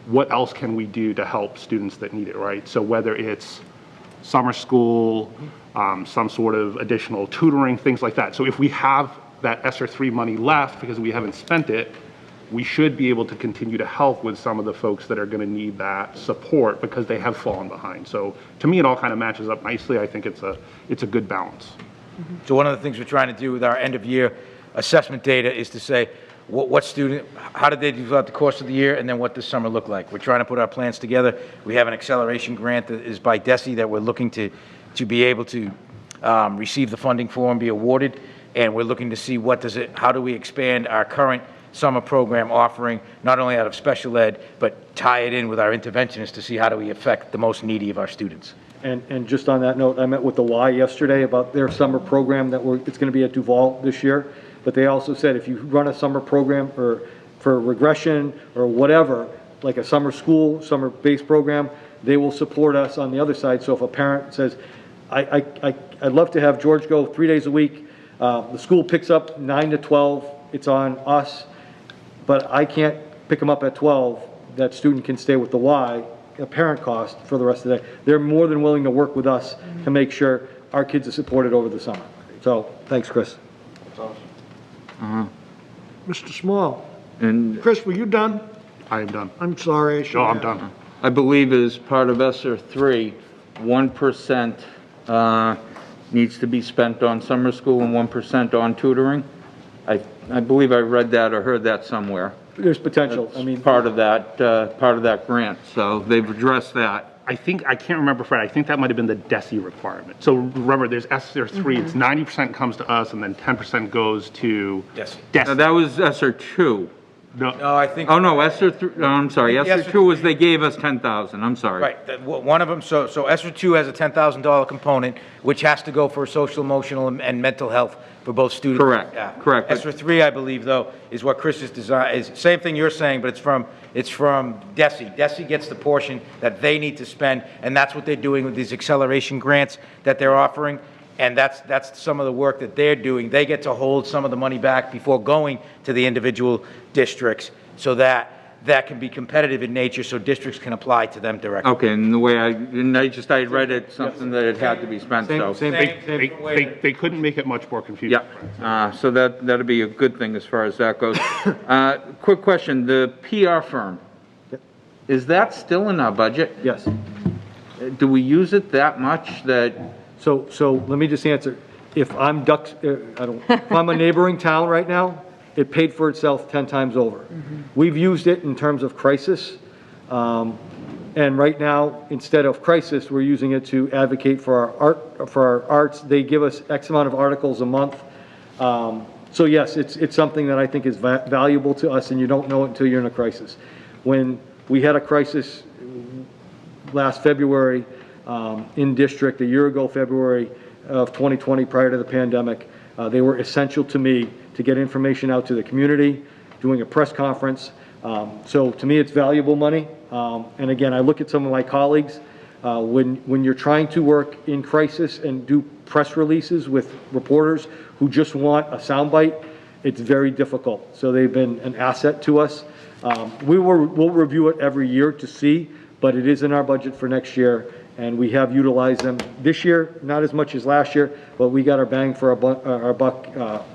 what else can we do to help students that need it, right? So whether it's summer school, some sort of additional tutoring, things like that. So if we have that ESSER 3 money left because we haven't spent it, we should be able to continue to help with some of the folks that are going to need that support because they have fallen behind. So to me, it all kind of matches up nicely. I think it's a good balance. So one of the things we're trying to do with our end of year assessment data is to say, what student, how did they do throughout the course of the year, and then what does summer look like? We're trying to put our plans together. We have an acceleration grant that is by DESE that we're looking to be able to receive the funding for and be awarded, and we're looking to see how do we expand our current summer program offering, not only out of special ed, but tie it in with our interventionists to see how do we affect the most needy of our students. And just on that note, I met with the Y yesterday about their summer program it's going to be at Duval this year. But they also said if you run a summer program or for regression or whatever, like a summer school, summer-based program, they will support us on the other side. So if a parent says, I'd love to have George go 3 days a week, the school picks up 9 to 12, it's on us, but I can't pick them up at 12, that student can stay with the Y, a parent cost for the rest of the day. They're more than willing to work with us to make sure our kids are supported over the summer. So, thanks, Chris. Mr. Small. And Chris, were you done? I am done. I'm sorry. I should No, I'm have- done. I believe as part of ESSER 3, 1% needs to be spent on summer school and 1% on tutoring. I believe I read that or heard that somewhere. There's potential. I mean, Part of that grant, so they've addressed that. I can't remember, Fred, I think that might have been the DESE requirement. So remember, there's ESSER 3, it's 90% comes to us and then 10% goes to DESE. Now, that was ESSER 2. No, I think. Oh, no, ESSER 3, no, I'm sorry, ESSER 2 was they gave us 10,000, I'm sorry. Right, one of them, so ESSER 2 has a $10,000 component, which has to go for social, emotional, and mental health for both students. Correct, Yeah. correct. ESSER 3, I believe, though, is what Chris is design, is same thing you're saying, but it's from DESE. DESE gets the portion that they need to spend, and that's what they're doing with these acceleration grants that they're offering. And that's some of the work that they're doing. They get to hold some of the money back before going to the individual districts so that can be competitive in nature so districts can apply to them directly. Okay, and the way I had read it, something that it had to be spent, so. They couldn't make it much more confusing. Yeah, so that'll be a good thing as far as that goes. Quick question, the PR firm, is that still in our budget? yes. Do we use it that much that? So let me just answer. If I'm if I'm a neighboring town right now, it paid for itself 10 times over. We've used it in terms of crisis. And right now, instead of crisis, we're using it to advocate for our arts. They give us X amount of articles a month. So yes, it's something that I think is valuable to us, and you don't know it until you're in a crisis. When we had a crisis last February, in district, a year ago, February of 2020, prior to the pandemic, they were essential to me to get information out to the community, doing a press conference. So to me, it's valuable money. And again, I look at some of my colleagues, when you're trying to work in crisis and do press releases with reporters who just want a soundbite, it's very difficult. So they've been an asset to us. We'll review it every year to see, but it is in our budget for next year, and we have utilized them this year, not as much as last year, but we got our bang for our buck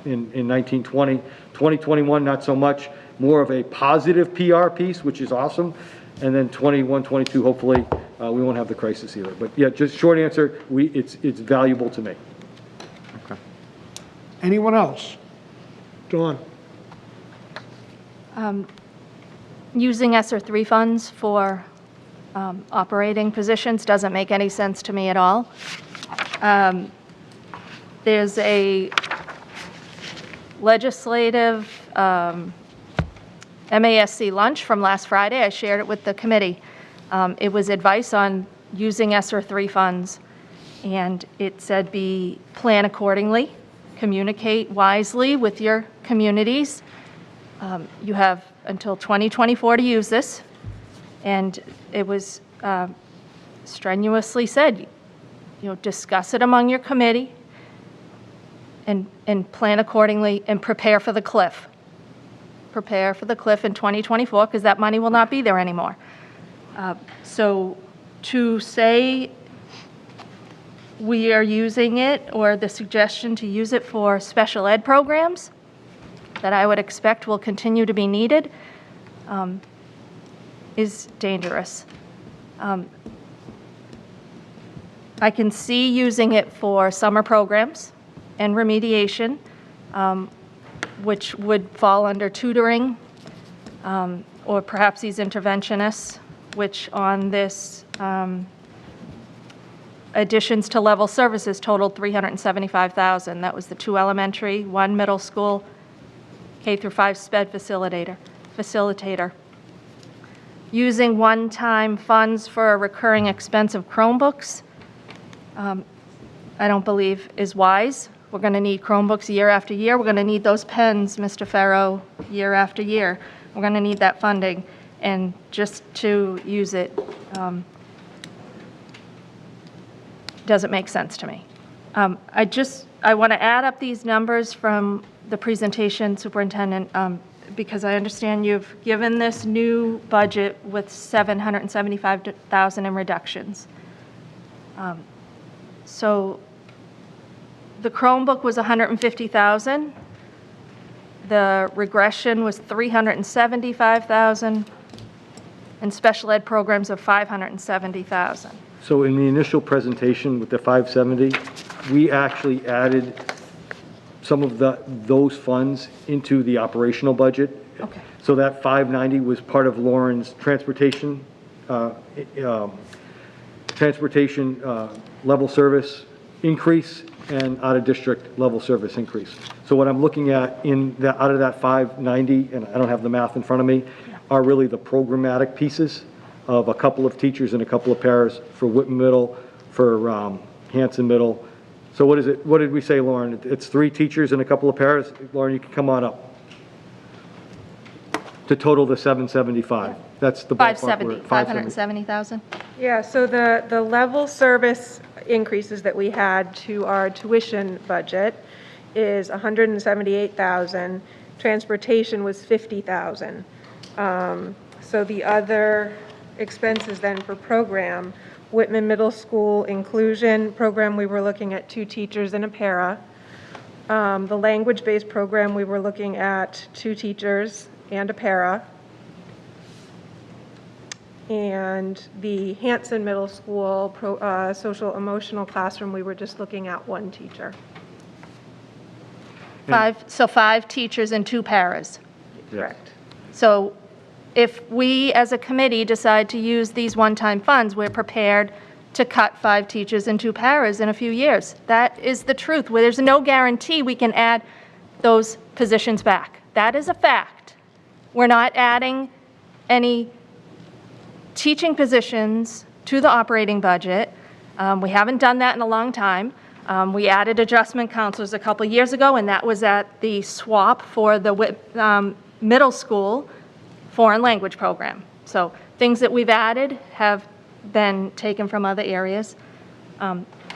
in 1920. 2021, not so much, more of a positive PR piece, which is awesome. And then 21, 22, hopefully, we won't have the crisis either. But yeah, just short answer, it's valuable to me. Anyone else? Dawn? Using ESSER 3 funds for operating positions doesn't make any sense to me at all. There's a legislative MASC lunch from last Friday. I shared it with the committee. It was advice on using ESSER 3 funds, and it said plan accordingly, communicate wisely with your communities. You have until 2024 to use this, and it was strenuously said, discuss it among your committee and plan accordingly and prepare for the cliff. Prepare for the cliff in 2024 because that money will not be there anymore. So to say we are using it, or the suggestion to use it for special ed programs that I would expect will continue to be needed, is dangerous. I can see using it for summer programs and remediation, which would fall under tutoring, or perhaps these interventionists, which on this additions to level services totaled $375,000. That was the 2 elementary, 1 middle school, K through 5 sped facilitator. Using one-time funds for a recurring expense of Chromebooks, I don't believe is wise. We're going to need Chromebooks year after year. We're going to need those pens, Mr. Farrow, year after year. We're going to need that funding. And just to use it doesn't make sense to me. I want to add up these numbers from the presentation, Superintendent, because I understand you've given this new budget with $775,000 in reductions. So the Chromebook was $150,000. The regression was $375,000, and special ed programs of $570,000. So in the initial presentation with the 570, we actually added some of those funds into the operational budget. Okay. So that 590 was part of Lauren's transportation level service increase and out-of-district level service increase. So what I'm looking at out of that 590, and I don't have the math in front of me, are really the programmatic pieces of a couple of teachers and a couple of paras for Whitman Middle, for Hanson Middle. So what is it? What did we say, Lauren? It's 3 teachers and a couple of paras. Lauren, you can come on up. To total the 775. That's the ballpark. 570,000. Yeah, so the level service increases that we had to our tuition budget is $178,000. Transportation was $50,000. So the other expenses then for program, Whitman Middle School inclusion program, we were looking at 2 teachers and a para. The language-based program, we were looking at 2 teachers and a para. And the Hanson Middle School social emotional classroom, we were just looking at 1 teacher. 5 teachers and 2 paras. Correct. So if we as a committee decide to use these one-time funds, we're prepared to cut 5 teachers and 2 paras in a few years. That is the truth. Where there's no guarantee we can add those positions back. That is a fact. We're not adding any teaching positions to the operating budget. We haven't done that in a long time. We added adjustment counselors a couple years ago, and that was at the swap for the middle school foreign language program. So things that we've added have been taken from other areas.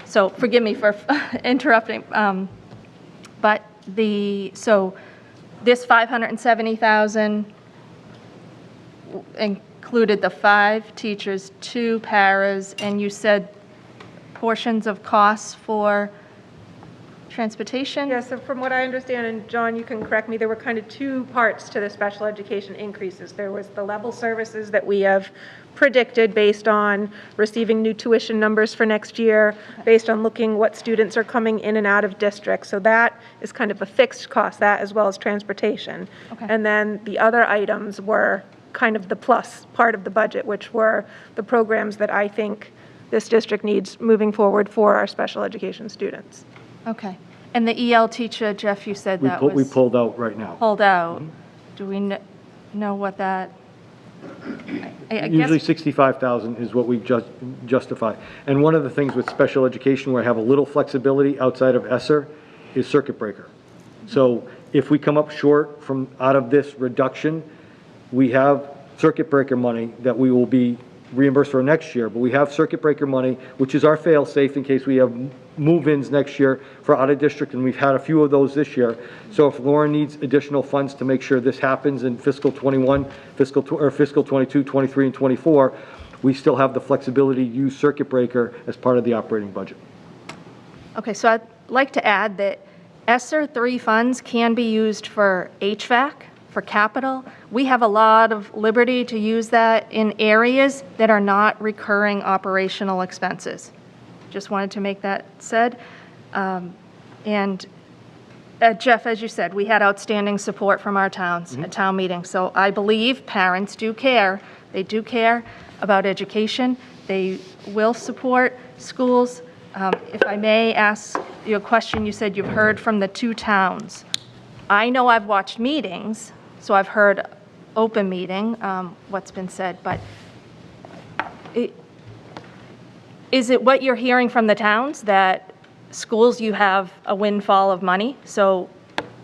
So forgive me for interrupting, but so this 570,000 included the 5 teachers, 2 paras, and you said portions of costs for transportation? Yeah, so from what I understand, and John, you can correct me, there were kind of 2 parts to the special education increases. There was the level services that we have predicted based on receiving new tuition numbers for next year, based on looking what students are coming in and out of district. So that is kind of a fixed cost, that as well as transportation. Okay. And then the other items were kind of the plus part of the budget, which were the programs that I think this district needs moving forward for our special education students. Okay. And the EL teacher, Jeff, you said that We was pulled out right now. pulled out. Do we know what that? I Usually guess, 65,000 is what we justify. And one of the things with special education where I have a little flexibility outside of ESSER is circuit breaker. So if we come up short from out of this reduction, we have circuit breaker money that we will be reimbursed for next year, but we have circuit breaker money, which is our fail-safe in case we have move-ins next year for out-of-district, and we've had a few of those this year. So if Lauren needs additional funds to make sure this happens in fiscal 21, fiscal 22, 23, and 24, we still have the flexibility to use circuit breaker as part of the operating budget. okay, so I'd like to add that ESSER 3 funds can be used for HVAC, for capital. We have a lot of liberty to use that in areas that are not recurring operational expenses. Just wanted to make that said. And Jeff, as you said, we had outstanding support from our towns at town meeting. So I believe parents do care. They do care about education. They will support schools. If I may ask you a question, you said you've heard from the 2 towns. I know I've watched meetings, so I've heard open meeting, what's been said, but is it what you're hearing from the towns that schools, you have a windfall of money, so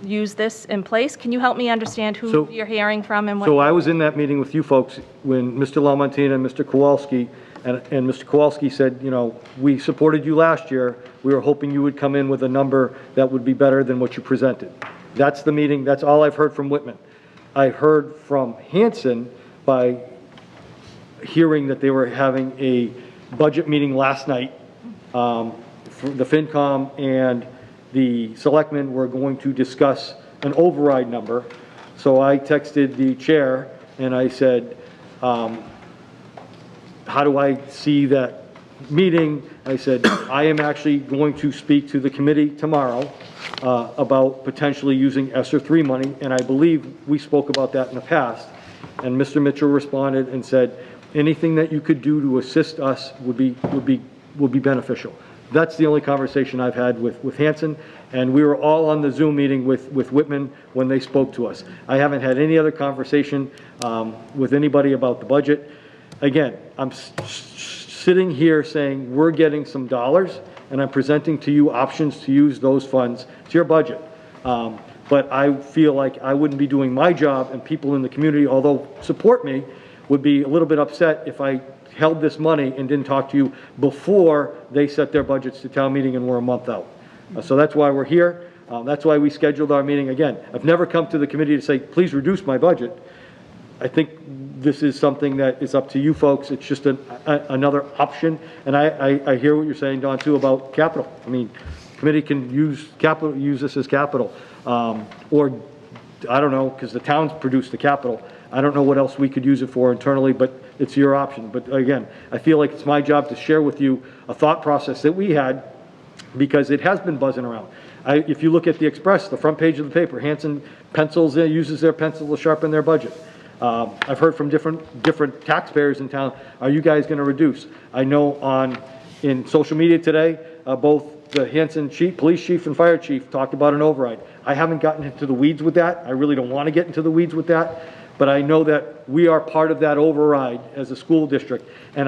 use this in place? Can you help me understand who you're hearing from and what? So I was in that meeting with you folks when Mr. Lamontina and Mr. Kowalski, and Mr. Kowalski said, you know, we supported you last year. We were hoping you would come in with a number that would be better than what you presented. That's the meeting. That's all I've heard from Whitman. I heard from Hanson by hearing that they were having a budget meeting last night. The FinCom and the selectmen were going to discuss an override number. So I texted the chair and I said, how do I see that meeting? I said, I am actually going to speak to the committee tomorrow about potentially using ESSER 3 money, and I believe we spoke about that in the past. And Mr. Mitchell responded and said, anything that you could do to assist us would be beneficial. That's the only conversation I've had with Hanson, and we were all on the Zoom meeting with Whitman when they spoke to us. I haven't had any other conversation with anybody about the budget. Again, I'm sitting here saying we're getting some dollars, and I'm presenting to you options to use those funds to your budget. But I feel like I wouldn't be doing my job, and people in the community, although support me, would be a little bit upset if I held this money and didn't talk to you before they set their budgets to town meeting and we're a month out. So that's why we're here. That's why we scheduled our meeting. Again, I've never come to the committee to say, please reduce my budget. I think this is something that is up to you folks. It's just another option. And I hear what you're saying, Don, too, about capital. I mean, committee can use capital, use this as capital. Or, I don't know, because the towns produce the capital. I don't know what else we could use it for internally, but it's your option. But again, I feel like it's my job to share with you a thought process that we had, because it has been buzzing around. If you look at the Express, the front page of the paper, Hanson uses their pencil to sharpen their budget. I've heard from different taxpayers in town, are you guys going to reduce? I know in social media today, both the Hanson police chief and fire chief talked about an override. I haven't gotten into the weeds with that. I really don't want to get into the weeds with that. But I know that we are part of that override as a school district. And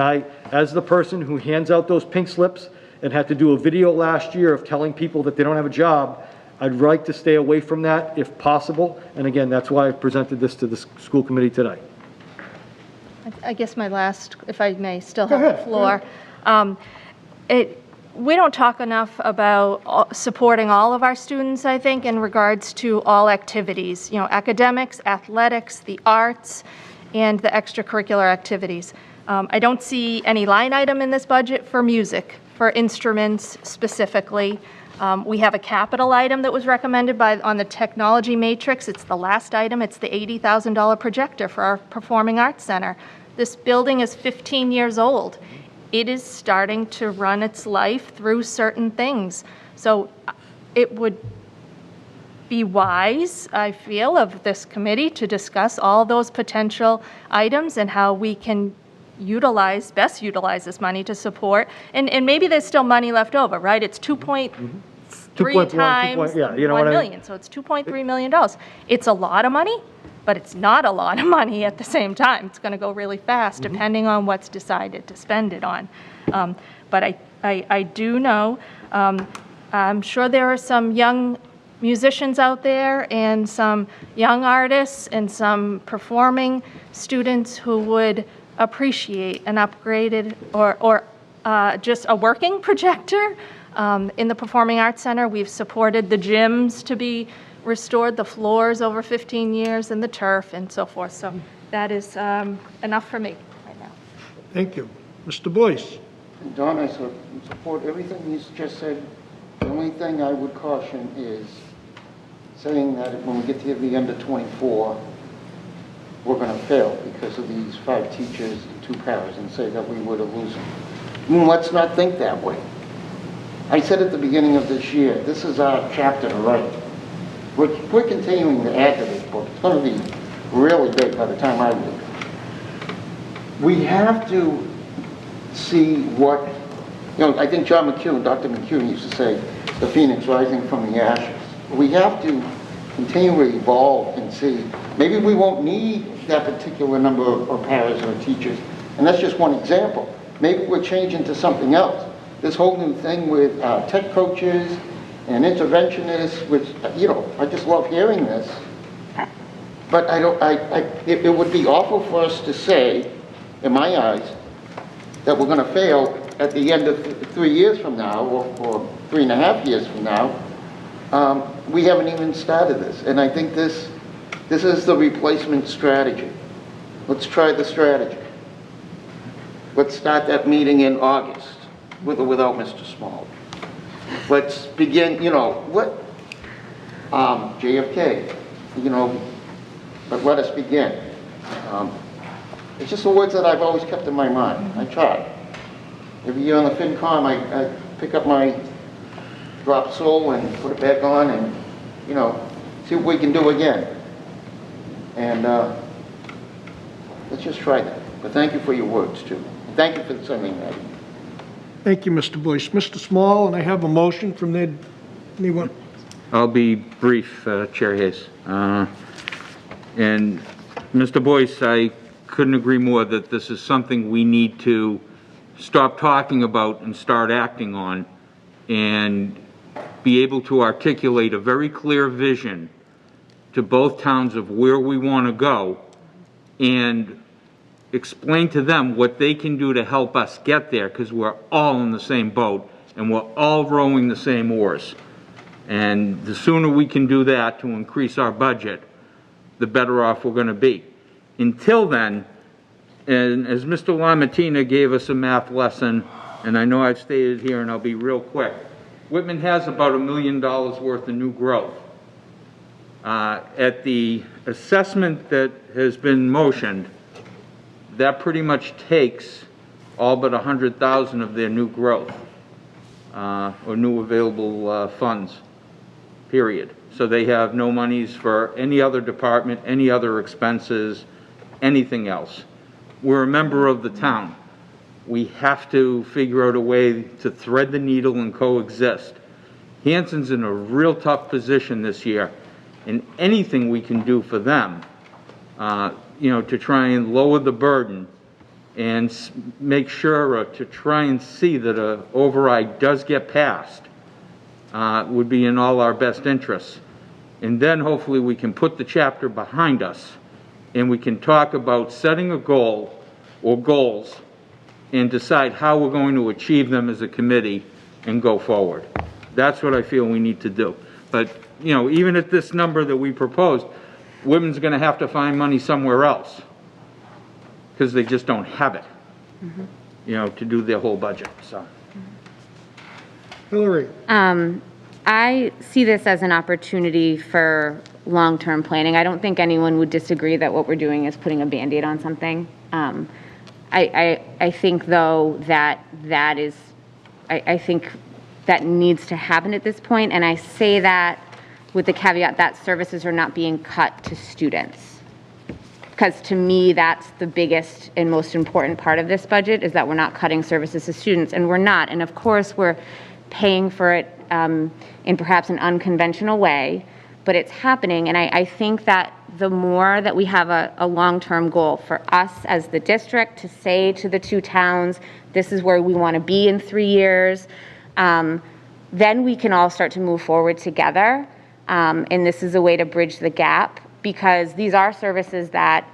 as the person who hands out those pink slips and had to do a video last year of telling people that they don't have a job, I'd like to stay away from that if possible. And again, that's why I presented this to the school committee today. I guess my last, if I may still Go have the ahead, floor. We don't talk enough about supporting all of our students, I think, in regards to all activities, academics, athletics, the arts, and the extracurricular activities. I don't see any line item in this budget for music, for instruments specifically. We have a capital item that was recommended on the technology matrix. It's the last item. It's the $80,000 projector for our Performing Arts Center. This building is 15 years old. It is starting to run its life through certain things. So it would be wise, I feel, of this committee to discuss all those potential items and how we can best utilize this money to support. And maybe there's still money left over, right? It's 2.3 times yeah, you know what 1 I mean? million, so it's $2.3 million. It's a lot of money, but it's not a lot of money at the same time. It's going to go really fast depending on what's decided to spend it on. But I do know, I'm sure there are some young musicians out there and some young artists and some performing students who would appreciate an upgraded or just a working projector. In the Performing Arts Center, we've supported the gyms to be restored, the floors over 15 years, and the turf and so forth. So that is enough for me right now. Thank you. Mr. Boyce? Don, I support everything he's just said. The only thing I would caution is saying that when we get to the end of 24, we're going to fail because of these 5 teachers and 2 paras, and say that we would have lose them. Let's not think that way. I said at the beginning of this year, this is our chapter to write. We're continuing to add to this book. It's going to be really big by the time I leave. We have to see what, I think Dr. McCune used to say, the phoenix rising from the ashes. We have to continue to evolve and see, maybe we won't need that particular number of paras or teachers, and that's just one example. Maybe we're changing to something else. This whole new thing with tech coaches and interventionists, which, I just love hearing this. But it would be awful for us to say, in my eyes, that we're going to fail at the end of 3 years from now, or 3.5 years from now. We haven't even started this. And I think this is the replacement strategy. Let's try the strategy. Let's start that meeting in August, with or without Mr. Small. Let's begin, JFK, but let us begin. It's just the words that I've always kept in my mind. I try. Every year on the FinCom, I pick up my drop sole and put it back on and, see what we can do again. And let's just try that. But thank you for your words, too. And thank you for sending that. Thank you, Mr. Boyce. Mr. Small, and I have a motion from anyone. I'll be brief, Chair Hayes. And Mr. Boyce, I couldn't agree more that this is something we need to stop talking about and start acting on, and be able to articulate a very clear vision to both towns of where we want to go, and explain to them what they can do to help us get there, because we're all in the same boat and we're all rowing the same oars. And the sooner we can do that to increase our budget, the better off we're going to be. Until then, and as Mr. LaMattina gave us a math lesson, and I know I've stated here and I'll be real quick, Whitman has about $1 million worth of new growth. At the assessment that has been motioned, that pretty much takes all but 100,000 of their new growth, or new available funds, period. So they have no monies for any other department, any other expenses, anything else. We're a member of the town. We have to figure out a way to thread the needle and coexist. Hanson's in a real tough position this year, and anything we can do for them, to try and lower the burden and make sure to try and see that an override does get passed would be in all our best interests. And then hopefully we can put the chapter behind us and we can talk about setting a goal or goals and decide how we're going to achieve them as a committee and go forward. That's what I feel we need to do. But, you know, even at this number that we proposed, Whitman's going to have to find money somewhere else because they just don't have it, you know, to do their whole budget, so. Hillary? I see this as an opportunity for long-term planning. I don't think anyone would disagree that what we're doing is putting a Band-Aid on something. I think, though, I think that needs to happen at this point, and I say that with the caveat that services are not being cut to students. Because to me, that's the biggest and most important part of this budget, is that we're not cutting services to students, and we're not. And of course, we're paying for it in perhaps an unconventional way, but it's happening. And I think that the more that we have a long-term goal for us as the district to say to the two towns, this is where we want to be in 3 years, then we can all start to move forward together. And this is a way to bridge the gap, because these are services that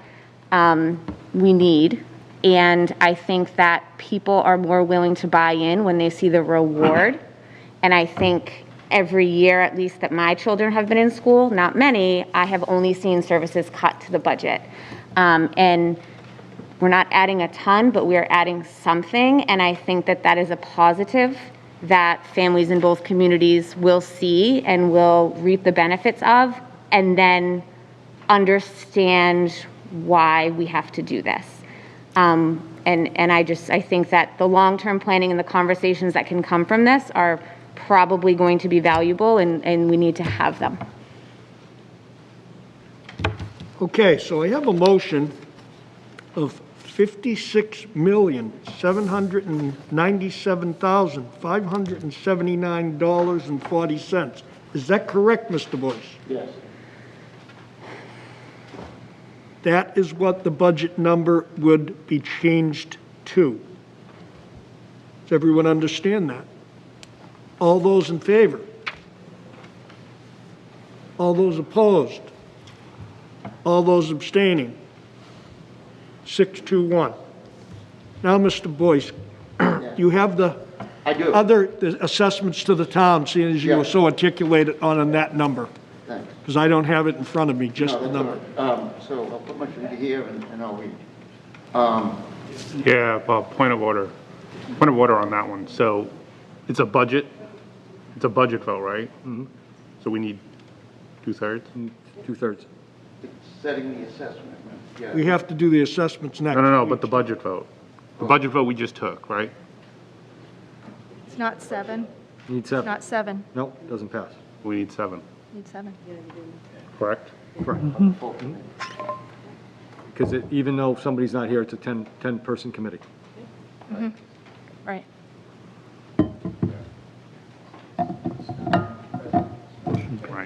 we need. And I think that people are more willing to buy in when they see the reward. And I think every year, at least that my children have been in school, not many, I have only seen services cut to the budget. And we're not adding a ton, but we are adding something. And I think that that is a positive that families in both communities will see and will reap the benefits of, and then understand why we have to do this. And I think that the long-term planning and the conversations that can come from this are probably going to be valuable, and we need to have them. Okay, so I have a motion of $56,797,579.40. Is that correct, Mr. Boyce? Yes. That is what the budget number would be changed to. Does everyone understand that? All those in favor? All those opposed? All those abstaining? 6-1. Now, Mr. Boyce, you have the I do. the assessments to the town, seeing as you were Yeah. so articulated on that number, Thanks. because I don't have it in front of me, just No, the that's number. all right. So I'll put my finger here and I'll read. Yeah, point of order. Point of order on that one. So it's a budget vote, right? Mm-hmm. So we need 2/3? 2/3. Setting the assessment. Yeah. We have to do the assessments next. No, but the budget vote. The budget vote we just took, right? It's not 7, Need 7. not 7, Nope, doesn't pass. We need 7, need 7. correct? Correct. Because even though somebody's not here, it's a 10-person committee. Right. Right.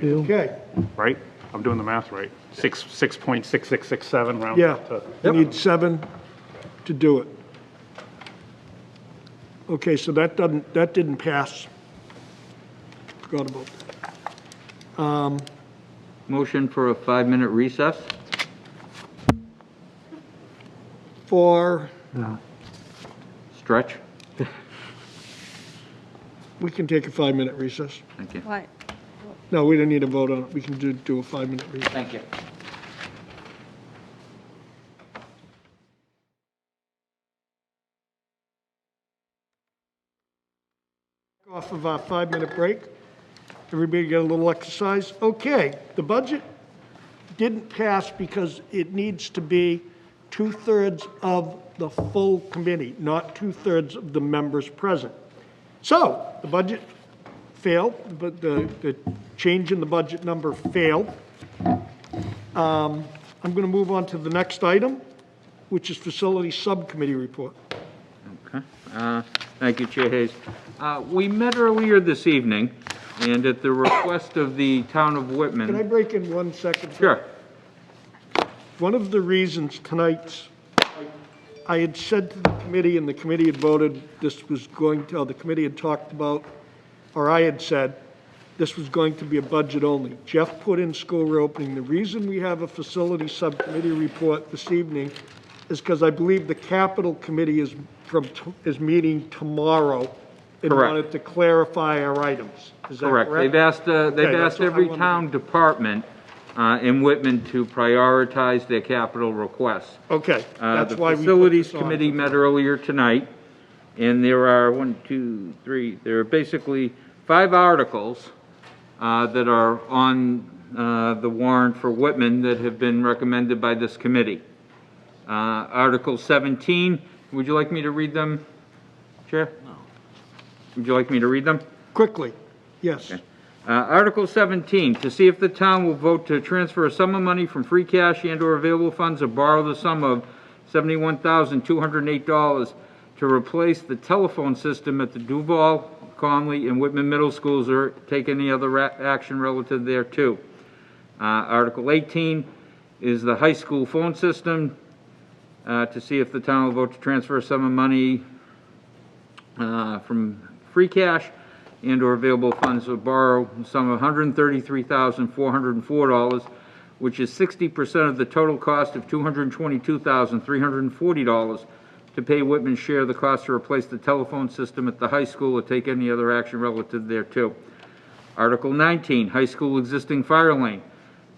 Okay, Right? I'm doing the math right. 6.6667 round yeah, to. we need 7 to do it. Okay, so that didn't pass. Forgot about that. Motion for a 5-minute recess? For, Stretch? we can take a 5-minute recess. Thank you. What? No, we don't need a vote on it. We can do a 5-minute recess. Thank you. Off of our 5-minute break. Everybody get a little exercise? Okay, the budget didn't pass because it needs to be 2/3 of the full committee, not 2/3 of the members present. So, the budget failed, but the change in the budget number failed. I'm going to move on to the next item, which is Facility Subcommittee Report. Okay. Thank you, Chair Hayes. We met earlier this evening, and at the request of the town of Can I Whitman. break in 1 second? Sure. One of the reasons tonight's, I had said to the committee, and the committee had voted, this was going to, the committee had talked about, or I had said, this was going to be a budget only. Jeff put in school reopening. The reason we have a facility subcommittee report this evening is because I believe the capital committee is meeting tomorrow and Correct. wanted to clarify our items. Is that correct? Correct. They've that's asked what I every wanted. town department in Whitman to prioritize their capital requests. Okay, that's The why we put Facilities this on. Committee met earlier tonight, and there are there are basically 5 articles that are on the warrant for Whitman that have been recommended by this committee. Article 17, would you like me to read them, Chair? No. Would you like me to read them? Quickly, yes. Article 17, to see if the town will vote to transfer a sum of money from free cash and/or available funds or borrow the sum of $71,208 to replace the telephone system at the Duval, Conley, and Whitman Middle Schools or take any other action relative thereto. Article 18 is the high school phone system, to see if the town will vote to transfer a sum of money from free cash and/or available funds or borrow a sum of $133,404, which is 60% of the total cost of $222,340 to pay Whitman's share of the cost to replace the telephone system at the high school or take any other action relative thereto. Article 19, high school existing fire lane,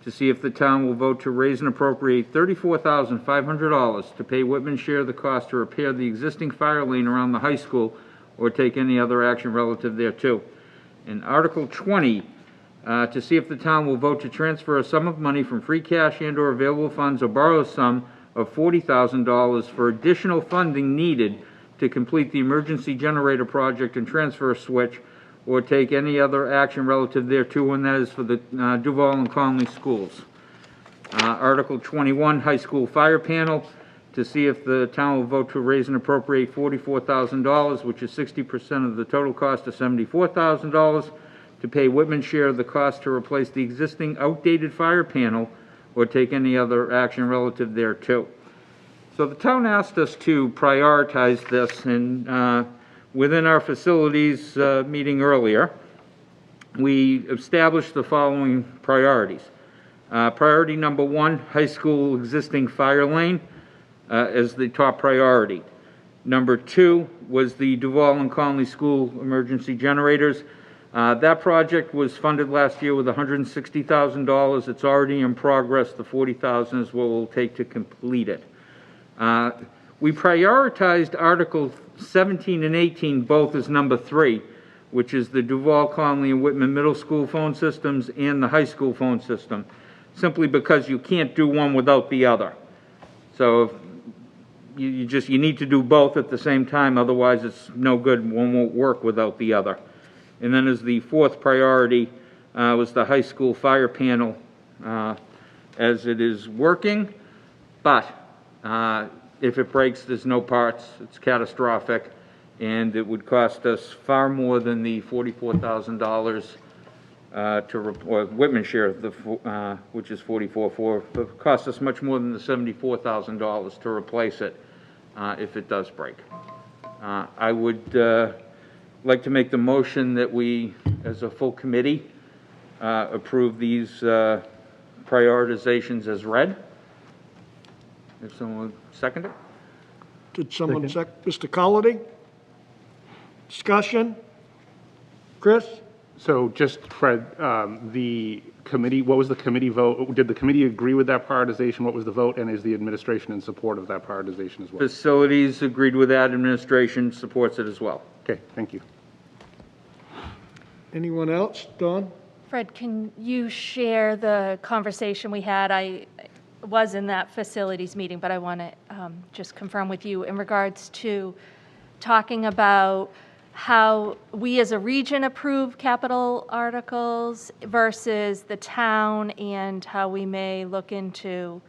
to see if the town will vote to raise and appropriate $34,500 to pay Whitman's share of the cost to repair the existing fire lane around the high school or take any other action relative thereto. And Article 20, to see if the town will vote to transfer a sum of money from free cash and/or available funds or borrow a sum of $40,000 for additional funding needed to complete the emergency generator project and transfer switch or take any other action relative thereto, and that is for the Duval and Conley schools. Article 21, high school fire panel, to see if the town will vote to raise and appropriate $44,000, which is 60% of the total cost of $74,000, to pay Whitman's share of the cost to replace the existing outdated fire panel or take any other action relative thereto. So the town asked us to prioritize this, and within our facilities meeting earlier, we established the following priorities. Priority number 1, high school existing fire lane, as the top priority. Number 2 was the Duval and Conley School emergency generators. That project was funded last year with $160,000. It's already in progress. The $40,000 is what it will take to complete it. We prioritized Article 17 and 18 both as number 3, which is the Duval, Conley, and Whitman Middle School phone systems and the high school phone system, simply because you can't do one without the other. So you need to do both at the same time, otherwise it's no good. One won't work without the other. And then as the 4th priority was the high school fire panel, as it is working, but if it breaks, there's no parts, it's catastrophic, and it would cost us far more than the $44,000 or Whitman's share, which is $44,400. It costs us much more than the $74,000 to replace it if it does break. I would like to make the motion that we, as a full committee, approve these prioritizations as read. If someone would second it? Did someone Mr. Collery? Discussion? Chris? So just, Fred, the committee, what was the committee vote? Did the committee agree with that prioritization? What was the vote? And is the administration in support of that prioritization as well? Facilities agreed with that. Administration supports it as well. Okay, thank you. Anyone else? Dawn? Fred, can you share the conversation we had? I was in that facilities meeting, but I want to just confirm with you in regards to talking about how we as a region approve capital articles versus the town, and how we may look into,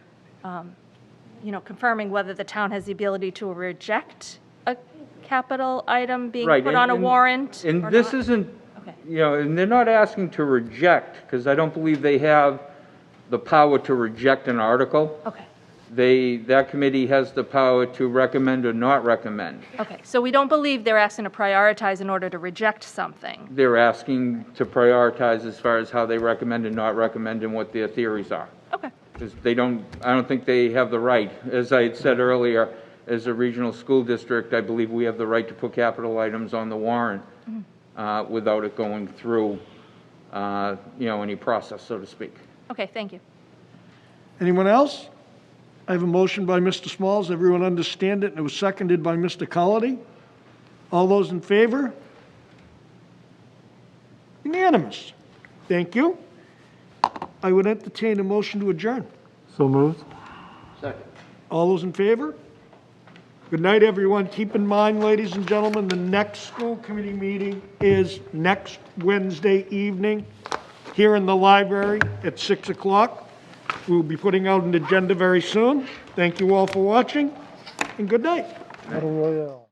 confirming whether the town has the ability to reject a capital item being Right, put on a warrant. And or this not. isn't, Okay. and they're not asking to reject, because I don't believe they have the power to reject an article. Okay. That committee has the power to recommend or not recommend. Okay, so we don't believe they're asking to prioritize in order to reject something. They're asking to prioritize as far as how they recommend and not recommend and what their theories are. Okay, Because I don't think they have the right. As I had said earlier, as a regional school district, I believe we have the right to put capital items on the warrant without it going through, any process, so to speak. Okay, thank you. Anyone else? I have a motion by Mr. Smalls. Everyone understand it? And it was seconded by Mr. Cullity. All those in favor? Unanimous. Thank you. I would entertain a motion to adjourn. So moved. Second. All those in favor? Good night, everyone. Keep in mind, ladies and gentlemen, the next school committee meeting is next Wednesday evening here in the library at 6 o'clock. We'll be putting out an agenda very soon. Thank you all for watching, and good night. Battle Royale.